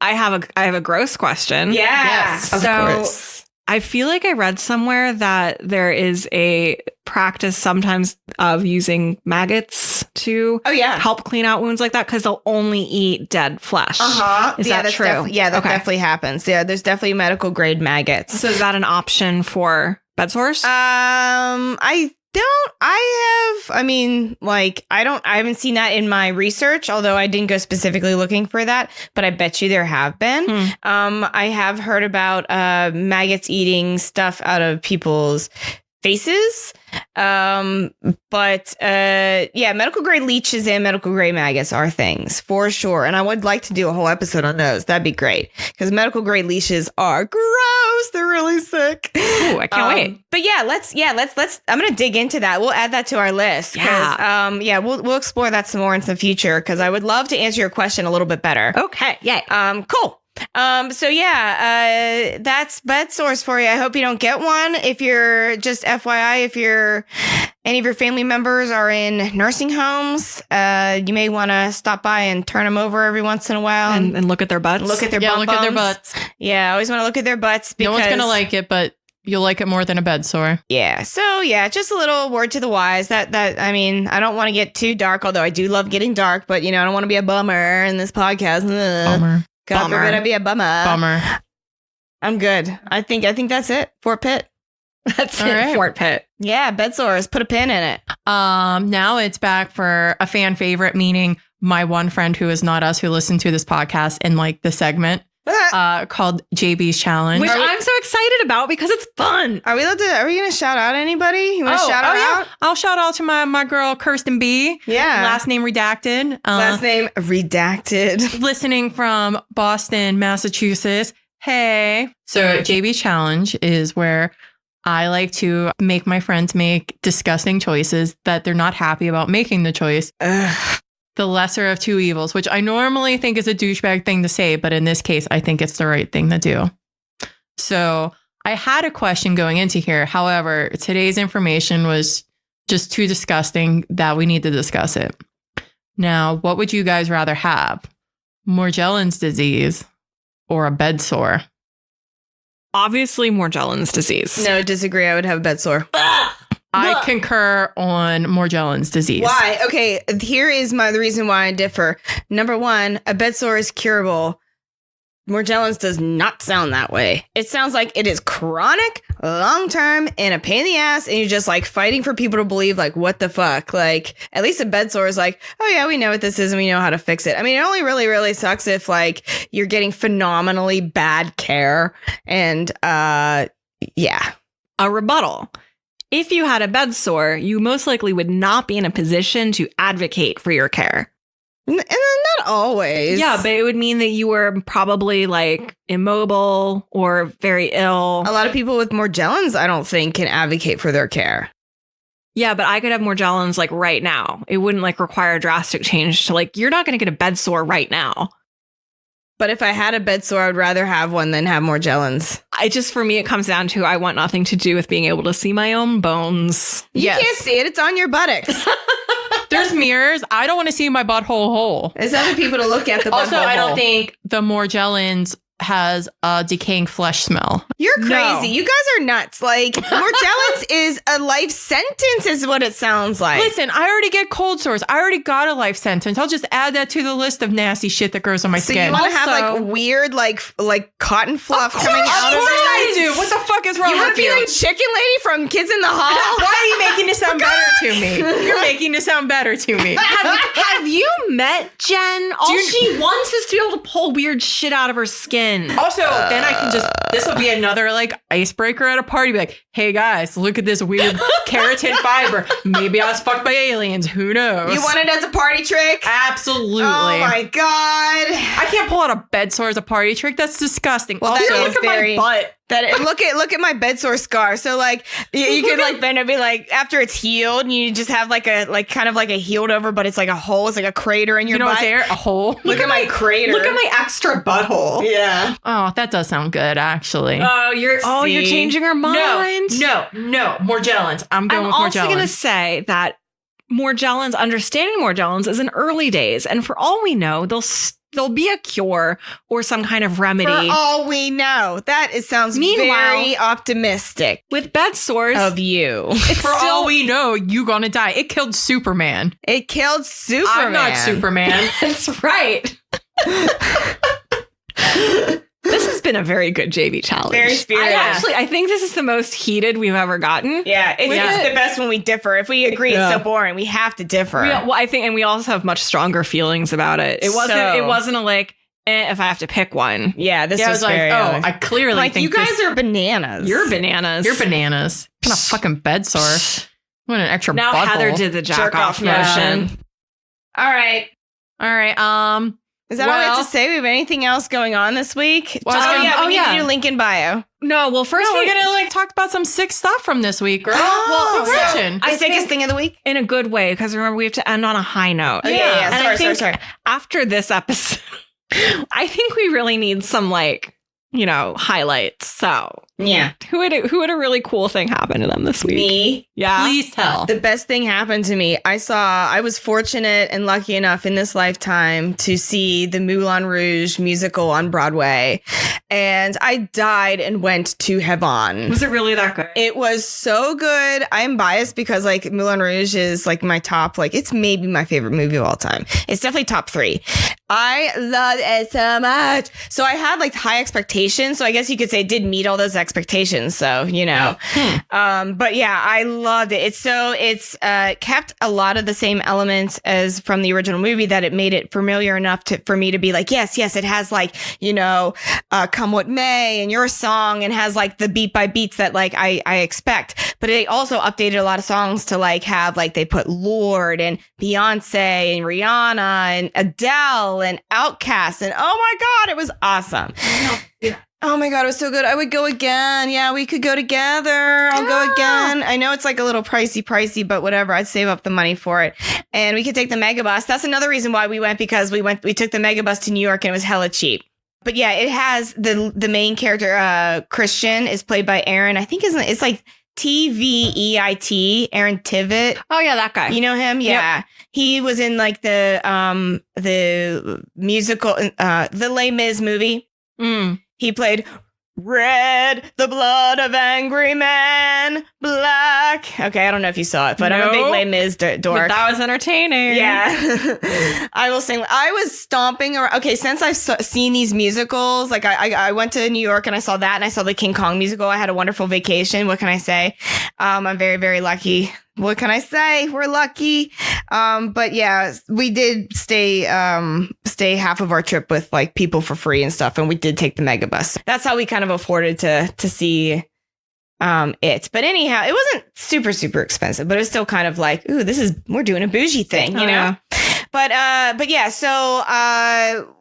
[SPEAKER 1] I have a gross question.
[SPEAKER 2] Yes. Of course.
[SPEAKER 1] I feel like I read somewhere that there is a practice sometimes of using maggots to help clean out wounds like that, because they'll only eat dead flesh. Is that true?
[SPEAKER 2] That definitely happens. Yeah, there's definitely medical grade maggots.
[SPEAKER 1] So is that an option for bed sores?
[SPEAKER 2] I haven't seen that in my research, although I didn't go specifically looking for that, but I bet you there have been. I have heard about maggots eating stuff out of people's faces. But medical grade leeches and medical grade maggots are things for sure. And I would like to do a whole episode on those. That'd be great because medical grade leeches are gross. They're really sick.
[SPEAKER 1] Ooh, I can't wait.
[SPEAKER 2] But let's I'm going to dig into that. We'll add that to our list. We'll explore that some more in the future because I would love to answer your question a little bit better.
[SPEAKER 1] Okay. Yay.
[SPEAKER 2] Cool. That's bed sores for you. I hope you don't get one. If you're just FYI, if any of your family members are in nursing homes, you may want to stop by and turn them over every once in a while
[SPEAKER 1] and look at their butts.
[SPEAKER 2] Look at their butts. Yeah, I always want to look at their butts because
[SPEAKER 3] no one's going to like it, but you'll like it more than a bed sore.
[SPEAKER 2] Yeah. So just a little word to the wise that I mean, I don't want to get too dark, although I do love getting dark, but I don't want to be a bummer in this podcast.
[SPEAKER 3] Bummer.
[SPEAKER 2] God forbid I be a bummer. I'm good. I think that's it. Fort Pitt.
[SPEAKER 1] That's all it. Right. Fort Pitt.
[SPEAKER 2] Yeah, bed sores. Put a pin in it.
[SPEAKER 3] Now it's back for a fan favorite, meaning my one friend who is not us, who listened to this podcast in like the segment called JB's Challenge.
[SPEAKER 1] Which I'm so excited about because it's fun.
[SPEAKER 2] Are we going to shout out anybody? You want to shout out?
[SPEAKER 3] Yeah. I'll shout out to my girl, Kirsten B.
[SPEAKER 2] Yeah.
[SPEAKER 3] Last name redacted. Listening from Boston, Massachusetts. Hey. So JB's Challenge is where I like to make my friends make disgusting choices that they're not happy about making the choice.
[SPEAKER 2] Ugh.
[SPEAKER 3] The lesser of two evils, which I normally think is a douchebag thing to say, but in this case, I think it's the right thing to do. So I had a question going into here. However, today's information was just too disgusting that we need to discuss it. Now, what would you guys rather have? Morgellons disease or a bed sore?
[SPEAKER 1] Obviously, Morgellons disease.
[SPEAKER 2] No, disagree. I would have a bed sore.
[SPEAKER 3] I concur on Morgellons disease.
[SPEAKER 2] Why? Okay, here is the reason why I differ. Number one, a bed sore is curable. Morgellons does not sound that way. It sounds like it is chronic, long-term, and a pain in the ass, and you're just like fighting for people to believe, like, what the fuck? Like, at least a bed sore is like, oh yeah, we know what this is and we know how to fix it. I mean, it only really, really sucks if like you're getting phenomenally bad care. And yeah.
[SPEAKER 1] A rebuttal. If you had a bed sore, you most likely would not be in a position to advocate for your care.
[SPEAKER 2] And not always.
[SPEAKER 1] Yeah, but it would mean that you were probably like immobile or very ill.
[SPEAKER 2] A lot of people with Morgellons, I don't think, can advocate for their care.
[SPEAKER 1] Yeah, but I could have Morgellons like right now. It wouldn't like require a drastic change to like, you're not going to get a bed sore right now.
[SPEAKER 2] But if I had a bed sore, I would rather have one than have Morgellons.
[SPEAKER 1] For me, it comes down to I want nothing to do with being able to see my own bones.
[SPEAKER 2] You can't see it. It's on your buttocks.
[SPEAKER 3] There's mirrors. I don't want to see my butthole hole.
[SPEAKER 2] There's other people to look at the butthole
[SPEAKER 3] Also, I don't
[SPEAKER 2] hole.
[SPEAKER 3] think the Morgellons has a decaying flesh smell.
[SPEAKER 2] You're crazy. No. You guys are nuts. Like, Morgellons is a life sentence is what it sounds like.
[SPEAKER 3] Listen, I already get cold sores. I already got a life sentence. I'll just add that to the list of nasty shit that grows on my skin.
[SPEAKER 2] So you want to have like weird like cotton fluff coming out of it?
[SPEAKER 3] Of course I do. What the fuck is wrong with you?
[SPEAKER 2] You want to be like Chicken Lady from Kids in the Hall?
[SPEAKER 3] Why are you making this sound better to me? You're making this sound better to me.
[SPEAKER 1] Have you met Jen? All she wants is to be able to pull weird shit out of her skin.
[SPEAKER 3] Also, then I can this will be another like icebreaker at a party. Be like, hey guys, look at this weird keratin fiber. Maybe I was fucked by aliens. Who knows?
[SPEAKER 2] You want it as a party trick?
[SPEAKER 3] Absolutely.
[SPEAKER 2] Oh my God.
[SPEAKER 3] I can't pull out a bed sore as a party trick. That's disgusting.
[SPEAKER 2] Well,
[SPEAKER 3] also,
[SPEAKER 2] that is
[SPEAKER 1] look at my butt.
[SPEAKER 2] Look at my bed sore scar. So like you could like bend and be like after it's healed, and you just have like a kind of like a healed over, but it's like a hole. It's like a crater in your butt.
[SPEAKER 3] What's there? A hole.
[SPEAKER 2] Look at my crater.
[SPEAKER 1] Look at my extra butthole.
[SPEAKER 2] Yeah.
[SPEAKER 3] Oh, that does sound good, actually.
[SPEAKER 1] You're changing her mind.
[SPEAKER 3] No. Morgellons. I'm going with Morgellons. I'm also
[SPEAKER 1] going to say that understanding Morgellons is in early days, and for all we know, there'll be a cure or some kind of remedy.
[SPEAKER 2] For all we know. That sounds very optimistic.
[SPEAKER 1] With bed sores.
[SPEAKER 2] Of you.
[SPEAKER 3] For all we know, you gonna die. It killed Superman.
[SPEAKER 2] It killed Superman.
[SPEAKER 3] I'm not Superman.
[SPEAKER 1] That's right. This has been a very good JV challenge.
[SPEAKER 2] Very spirited.
[SPEAKER 1] I think this is the most heated we've ever gotten.
[SPEAKER 2] Yeah, it's the best when we differ. If we agree it's so boring, we have to differ.
[SPEAKER 1] I think, and we also have much stronger feelings about it. It wasn't a like, if I have to pick one.
[SPEAKER 2] Yeah, this
[SPEAKER 3] I
[SPEAKER 2] was
[SPEAKER 3] was like,
[SPEAKER 2] very
[SPEAKER 3] oh, I clearly
[SPEAKER 2] like
[SPEAKER 3] think
[SPEAKER 2] you guys are bananas.
[SPEAKER 1] You're bananas.
[SPEAKER 3] You're bananas. What kind of fucking bed sore? What an extra
[SPEAKER 1] Now
[SPEAKER 3] butthole.
[SPEAKER 1] Heather did the jack off motion.
[SPEAKER 2] All right.
[SPEAKER 3] All right.
[SPEAKER 2] Is that all we have to say? We have anything else going on this week?
[SPEAKER 3] Well,
[SPEAKER 2] we need to do link in bio.
[SPEAKER 1] No, well, first
[SPEAKER 3] we're gonna like talk about some sick stuff from this week, girl.
[SPEAKER 2] Oh,
[SPEAKER 3] progression.
[SPEAKER 2] The sickest thing of the week?
[SPEAKER 1] in a good way, because remember, we have to end on a high note.
[SPEAKER 2] Okay, yeah.
[SPEAKER 1] And I think
[SPEAKER 2] Sorry.
[SPEAKER 1] after this episode, I think we really need some highlights. So
[SPEAKER 2] Yeah.
[SPEAKER 1] who had a really cool thing happen to them this week?
[SPEAKER 2] Me.
[SPEAKER 1] Yeah.
[SPEAKER 3] Please tell.
[SPEAKER 2] The best thing happened to me. I was fortunate and lucky enough in this lifetime to see the Moulin Rouge musical on Broadway. And I died and went to heaven.
[SPEAKER 1] Was it really that good?
[SPEAKER 2] It was so good. I'm biased because Moulin Rouge is my top, it's maybe my favorite movie of all time. It's definitely top 3. I love it so much. So I had high expectations. So I guess you could say it did meet all those expectations. So, but yeah, I loved it. It's kept a lot of the same elements as from the original movie, that it made it familiar enough for me to be yes, it has Come What May and Your Song, and has the beat by beats that I expect. But they also updated a lot of songs to have they put Lorde and Beyonce and Rihanna and Adele and Outkast, and oh my God, it was awesome. Oh my God, it was so good. I would go again. Yeah, we could go together. I'll go again. I know it's a little pricey, but whatever. I'd save up the money for it. And we could take the megabus. That's another reason why we went, because we took the megabus to New York and it was hella cheap. But yeah, it has the main character, Christian, is played by Aaron. I think it's Tveit, Aaron Tveit.
[SPEAKER 1] Oh yeah, that guy.
[SPEAKER 2] You know him? Yeah. Yep. He was in the musical, the Les Mis movie. He played Red, the blood of angry men, black. Okay, I don't know if you saw it, but I'm a big Les Mis dork.
[SPEAKER 1] But that was entertaining.
[SPEAKER 2] Yeah. I will sing. I was stomping around. Okay, since I've seen these musicals, I went to New York and I saw that, and I saw the King Kong musical. I had a wonderful vacation. What can I say? I'm very, very lucky. What can I say? We're lucky. But yeah, we did stay half of our trip with people for free and stuff. And we did take the megabus. That's how we kind of afforded to see it. But anyhow, it wasn't super, super expensive, but it was still kind of ooh, we're doing a bougie thing, you know?
[SPEAKER 1] Yeah.
[SPEAKER 2] But yeah, so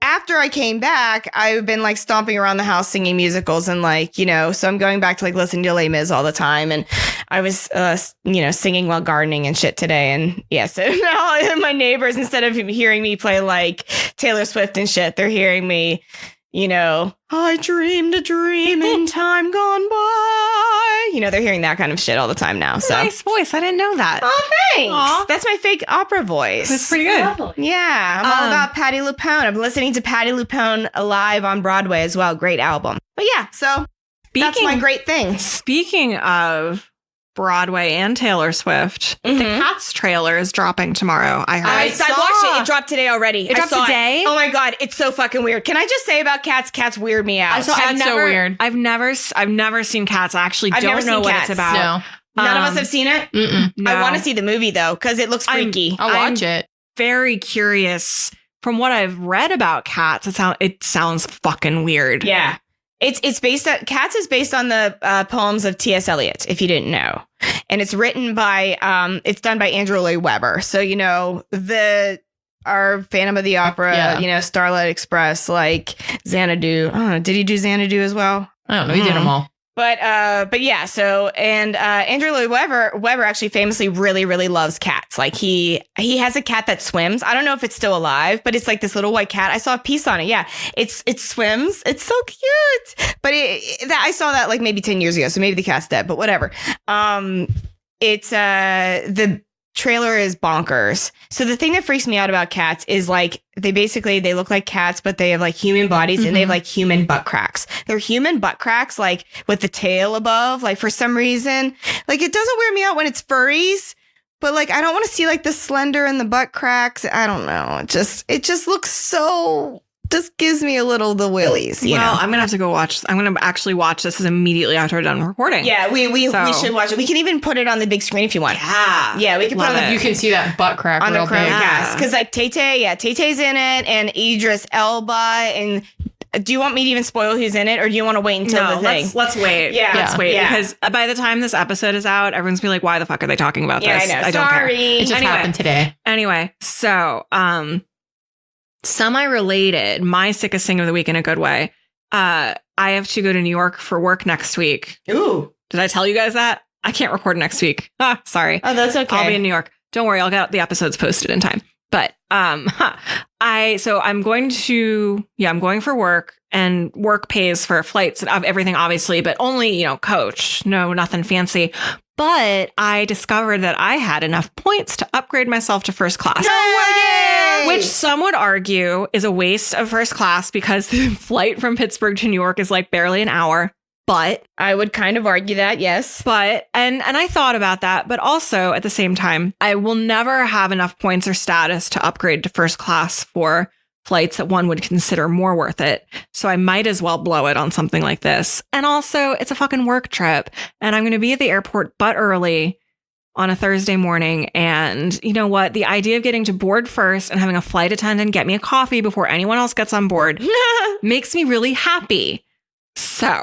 [SPEAKER 2] after I came back, I've been stomping around the house singing musicals and so I'm going back to listening to Les Mis all the time. And I was, singing while gardening and shit today. And yeah, so now my neighbors, instead of hearing me play Taylor Swift and shit, they're hearing me, I dreamed a dream in time gone by. They're hearing that kind of shit all the time now. So
[SPEAKER 1] nice voice. I didn't know that.
[SPEAKER 2] Oh, thanks.
[SPEAKER 1] Aww.
[SPEAKER 2] That's my fake opera voice.
[SPEAKER 1] That's pretty good.
[SPEAKER 2] Yeah, I'm all about Patti LuPone. I'm listening to Patti LuPone live on Broadway as well. Great album. But yeah, so that's my great thing.
[SPEAKER 1] Speaking of Broadway and Taylor Swift, the Cats trailer is dropping tomorrow. I heard.
[SPEAKER 2] I watched it. It dropped today already.
[SPEAKER 1] It dropped today?
[SPEAKER 2] Oh my God, it's so fucking weird. Can I just say about Cats? Cats weird me out.
[SPEAKER 3] Cats so weird.
[SPEAKER 1] I've never seen Cats. I actually don't know what it's about.
[SPEAKER 3] No.
[SPEAKER 2] None of us have seen it?
[SPEAKER 1] No.
[SPEAKER 2] I want to see the movie though, because it looks freaky.
[SPEAKER 3] I'll watch it.
[SPEAKER 1] Very curious. From what I've read about Cats, it sounds fucking weird.
[SPEAKER 2] Yeah. It's based on Cats is based on the poems of T.S. Eliot, if you didn't know. And it's written by it's done by Andrew Lloyd Webber. So, our Phantom of the Opera, Starlight Express, Xanadu. I don't know, did he do Xanadu as well?
[SPEAKER 3] I don't know. He did them all.
[SPEAKER 2] But yeah, so and Andrew Lloyd Webber actually famously really, really loves cats. He has a cat that swims. I don't know if it's still alive, but it's this little white cat. I saw a piece on it. Yeah, it swims. It's so cute. But I saw that maybe 10 years ago, so maybe the cat's dead. But whatever. It's the trailer is bonkers. So the thing that freaks me out about cats is they look like cats, but they have human bodies and they have human butt cracks. They're human butt cracks, with the tail above, for some reason. It doesn't weird me out when it's furries, but I don't want to see the slender and the butt cracks. I don't know. It just looks so just gives me a little the willies, you know.
[SPEAKER 1] I'm gonna have to go watch. I'm gonna actually watch this immediately after we're done recording.
[SPEAKER 2] Yeah, we should watch it. We can even put it on the big screen if you want. Yeah, we can put it on
[SPEAKER 3] You can see that butt crack
[SPEAKER 2] on the
[SPEAKER 3] real big.
[SPEAKER 2] Chromecast because like Tay-Tay's in it, and Idris Elba. And do you want me to even spoil who's in it, or do you want to wait until the thing?
[SPEAKER 1] Let's wait.
[SPEAKER 2] Yeah,
[SPEAKER 1] let's wait
[SPEAKER 2] yeah.
[SPEAKER 1] because by the time this episode is out, everyone's gonna be like, "Why the fuck are they talking about this?"
[SPEAKER 2] I know.
[SPEAKER 1] don't care.
[SPEAKER 3] It just happened today.
[SPEAKER 1] Anyway, so semi-related, my sickest thing of the week in a good way. I have to go to New York for work next week.
[SPEAKER 2] Ooh,
[SPEAKER 1] did I tell you guys that? I can't record next week. Sorry.
[SPEAKER 2] Oh, that's okay.
[SPEAKER 1] I'll be in New York. Don't worry, I'll get the episodes posted in time. But I'm going for work, and work pays for flights and everything, obviously, but only, coach. No, nothing fancy. But I discovered that I had enough points to upgrade myself to first class.
[SPEAKER 2] No way!
[SPEAKER 1] Which some would argue is a waste of first class because the flight from Pittsburgh to New York is like barely an hour. But
[SPEAKER 2] I would kind of argue that, yes.
[SPEAKER 1] But and I thought about that, but also at the same time, I will never have enough points or status to upgrade to first class for flights that one would consider more worth it. So I might as well blow it on something like this. And also, it's a fucking work trip, and I'm going to be at the airport but early on a Thursday morning. And you know what? The idea of getting to board first and having a flight attendant get me a coffee before anyone else gets on board makes me really happy. So,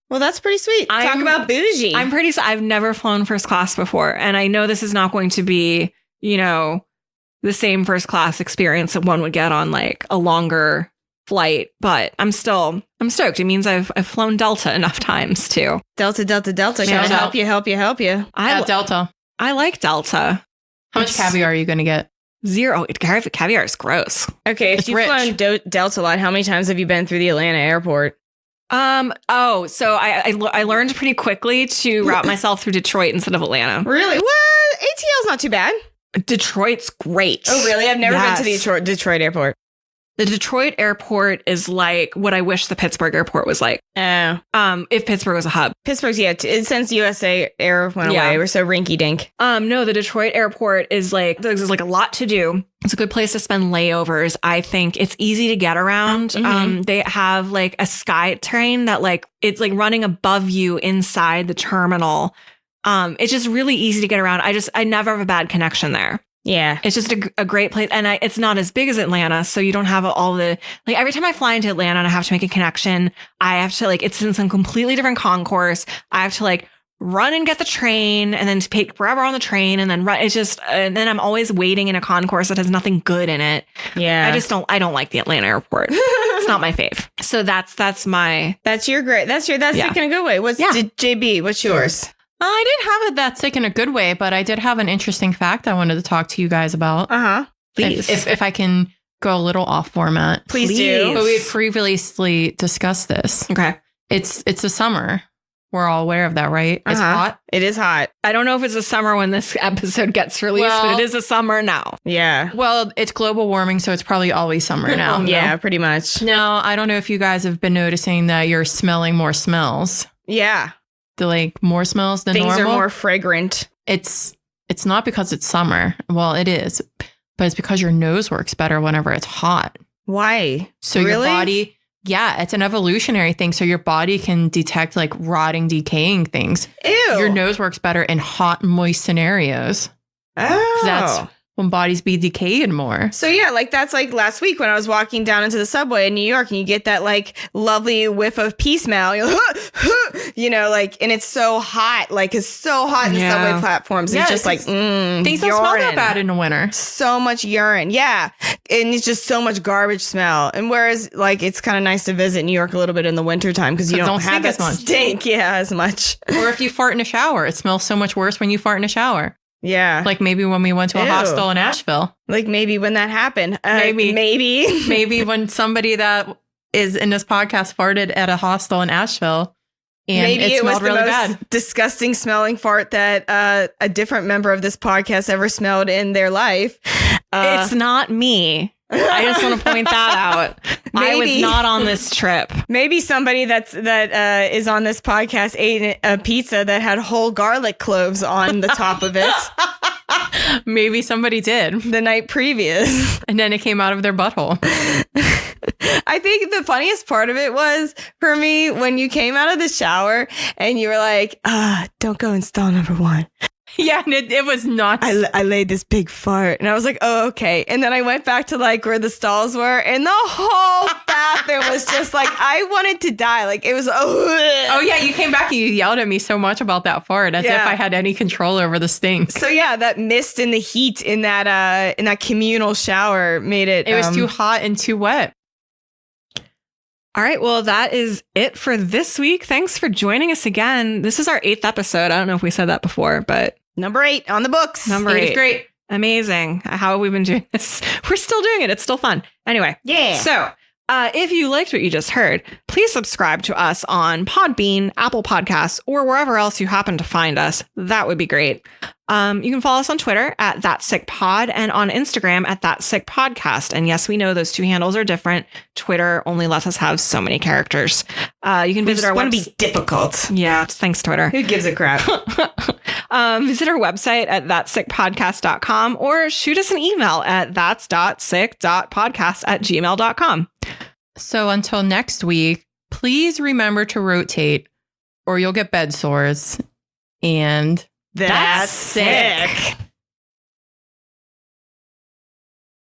[SPEAKER 2] well, that's pretty sweet. Talk about bougie.
[SPEAKER 1] I've never flown first class before. And I know this is not going to be, the same first class experience that one would get on like a longer flight, but I'm stoked. It means I've flown Delta enough times too.
[SPEAKER 2] Delta. Can I help you?
[SPEAKER 3] Delta.
[SPEAKER 1] I like Delta.
[SPEAKER 3] How much caviar are you going to get?
[SPEAKER 1] 0. Caviar is gross.
[SPEAKER 2] Okay, if you've flown Delta a lot, how many times have you been through the Atlanta airport?
[SPEAKER 1] So I learned pretty quickly to route myself through Detroit instead of Atlanta.
[SPEAKER 2] Really? What? ATL's not too bad.
[SPEAKER 1] Detroit's great.
[SPEAKER 2] Oh, really? I've never been to the Detroit airport.
[SPEAKER 1] The Detroit airport is like what I wish the Pittsburgh airport was like. If Pittsburgh was a hub.
[SPEAKER 2] Pittsburgh's, since USA Air went away, we're so rinky dink.
[SPEAKER 1] No, the Detroit airport is like, there's like a lot to do. It's a good place to spend layovers. I think it's easy to get around.
[SPEAKER 2] Mm-hmm.
[SPEAKER 1] They have like a sky train that like, it's like running above you inside the terminal. It's just really easy to get around. I never have a bad connection there.
[SPEAKER 2] Yeah.
[SPEAKER 1] It's just a great place. And it's not as big as Atlanta. So you don't have all the, like every time I fly into Atlanta and I have to make a connection, I have to like, it's in some completely different concourse. I have to like run and get the train and then take forever on the train and then run. It's just, and then I'm always waiting in a concourse that has nothing good in it.
[SPEAKER 2] Yeah.
[SPEAKER 1] I don't like the Atlanta airport. It's not my fave. So that's
[SPEAKER 2] sick in a good way. JB, what's yours?
[SPEAKER 3] I didn't have it that sick in a good way, but I did have an interesting fact I wanted to talk to you guys about.
[SPEAKER 1] Please.
[SPEAKER 3] If I can go a little off format.
[SPEAKER 2] Please do.
[SPEAKER 3] But we had previously discussed this.
[SPEAKER 1] Okay.
[SPEAKER 3] It's the summer. We're all aware of that, right? It's hot.
[SPEAKER 2] It is hot.
[SPEAKER 1] I don't know if it's the summer when this episode gets released, but it is the summer now.
[SPEAKER 2] Yeah.
[SPEAKER 3] Well, it's global warming, so it's probably always summer now.
[SPEAKER 2] Yeah, pretty much.
[SPEAKER 3] No, I don't know if you guys have been noticing that you're smelling more smells.
[SPEAKER 2] Yeah.
[SPEAKER 3] More smells than normal.
[SPEAKER 2] Things are more fragrant.
[SPEAKER 3] It's not because it's summer. Well, it is, but it's because your nose works better whenever it's hot.
[SPEAKER 2] Why?
[SPEAKER 3] So your body, it's an evolutionary thing. So your body can detect like rotting, decaying things.
[SPEAKER 2] Ew.
[SPEAKER 3] Your nose works better in hot, moist scenarios.
[SPEAKER 2] Oh.
[SPEAKER 3] That's when bodies be decayed more.
[SPEAKER 2] So like that's like last week when I was walking down into the subway in New York and you get that like lovely whiff of pee smell. You're like, and it's so hot, like it's so hot in the subway platforms. It's just like,
[SPEAKER 3] things don't smell that bad in the winter.
[SPEAKER 2] So much urine. Yeah. And it's just so much garbage smell. And whereas like, it's kind of nice to visit New York a little bit in the wintertime because you don't have that stink. Yeah, as much.
[SPEAKER 3] Or if you fart in a shower, it smells so much worse when you fart in a shower.
[SPEAKER 2] Yeah.
[SPEAKER 3] Like maybe when we went to a hostel in Asheville.
[SPEAKER 2] Like maybe when that happened. Maybe.
[SPEAKER 3] Maybe when somebody that is in this podcast farted at a hostel in Asheville. And
[SPEAKER 2] maybe it was the
[SPEAKER 3] really
[SPEAKER 2] most
[SPEAKER 3] bad.
[SPEAKER 2] Disgusting smelling fart that a different member of this podcast ever smelled in their life.
[SPEAKER 1] It's not me. I just want to point that out. I was not on this trip.
[SPEAKER 2] Maybe somebody that is on this podcast ate a pizza that had whole garlic cloves on the top of it.
[SPEAKER 3] Maybe somebody did
[SPEAKER 2] the night previous.
[SPEAKER 3] And then it came out of their butthole.
[SPEAKER 2] I think the funniest part of it was for me when you came out of the shower and you were like, don't go in stall number 1.
[SPEAKER 3] Yeah, and it was nuts.
[SPEAKER 2] I laid this big fart and I was like, oh, okay. And then I went back to like where the stalls were and the whole bathroom was just like, I wanted to die. Like it was,
[SPEAKER 3] oh yeah, you came back and you yelled at me so much about that fart as if I had any control over the stink.
[SPEAKER 2] So yeah, that mist and the heat in that communal shower made it.
[SPEAKER 3] It was too hot and too wet.
[SPEAKER 1] All right. Well, that is it for this week. Thanks for joining us again. This is our 8th episode. I don't know if we said that before, but
[SPEAKER 2] number 8 on the books.
[SPEAKER 1] Number 8
[SPEAKER 3] is great.
[SPEAKER 1] Amazing. How have we been doing this? We're still doing it. It's still fun. Anyway.
[SPEAKER 2] Yeah.
[SPEAKER 1] So if you liked what you just heard, please subscribe to us on Podbean, Apple Podcasts, or wherever else you happen to find us. That would be great. You can follow us on Twitter at ThatSickPod and on Instagram at ThatSickPodcast. And yes, we know those 2 handles are different. Twitter only lets us have so many characters. You can visit our
[SPEAKER 2] website. Want to be difficult.
[SPEAKER 1] Yeah, thanks, Twitter.
[SPEAKER 2] Who gives a crap?
[SPEAKER 1] Visit our website at thatsickpodcast.com or shoot us an email at thats.sick.podcast@gmail.com.
[SPEAKER 3] So until next week, please remember to rotate or you'll get bed sores. And
[SPEAKER 2] That's sick.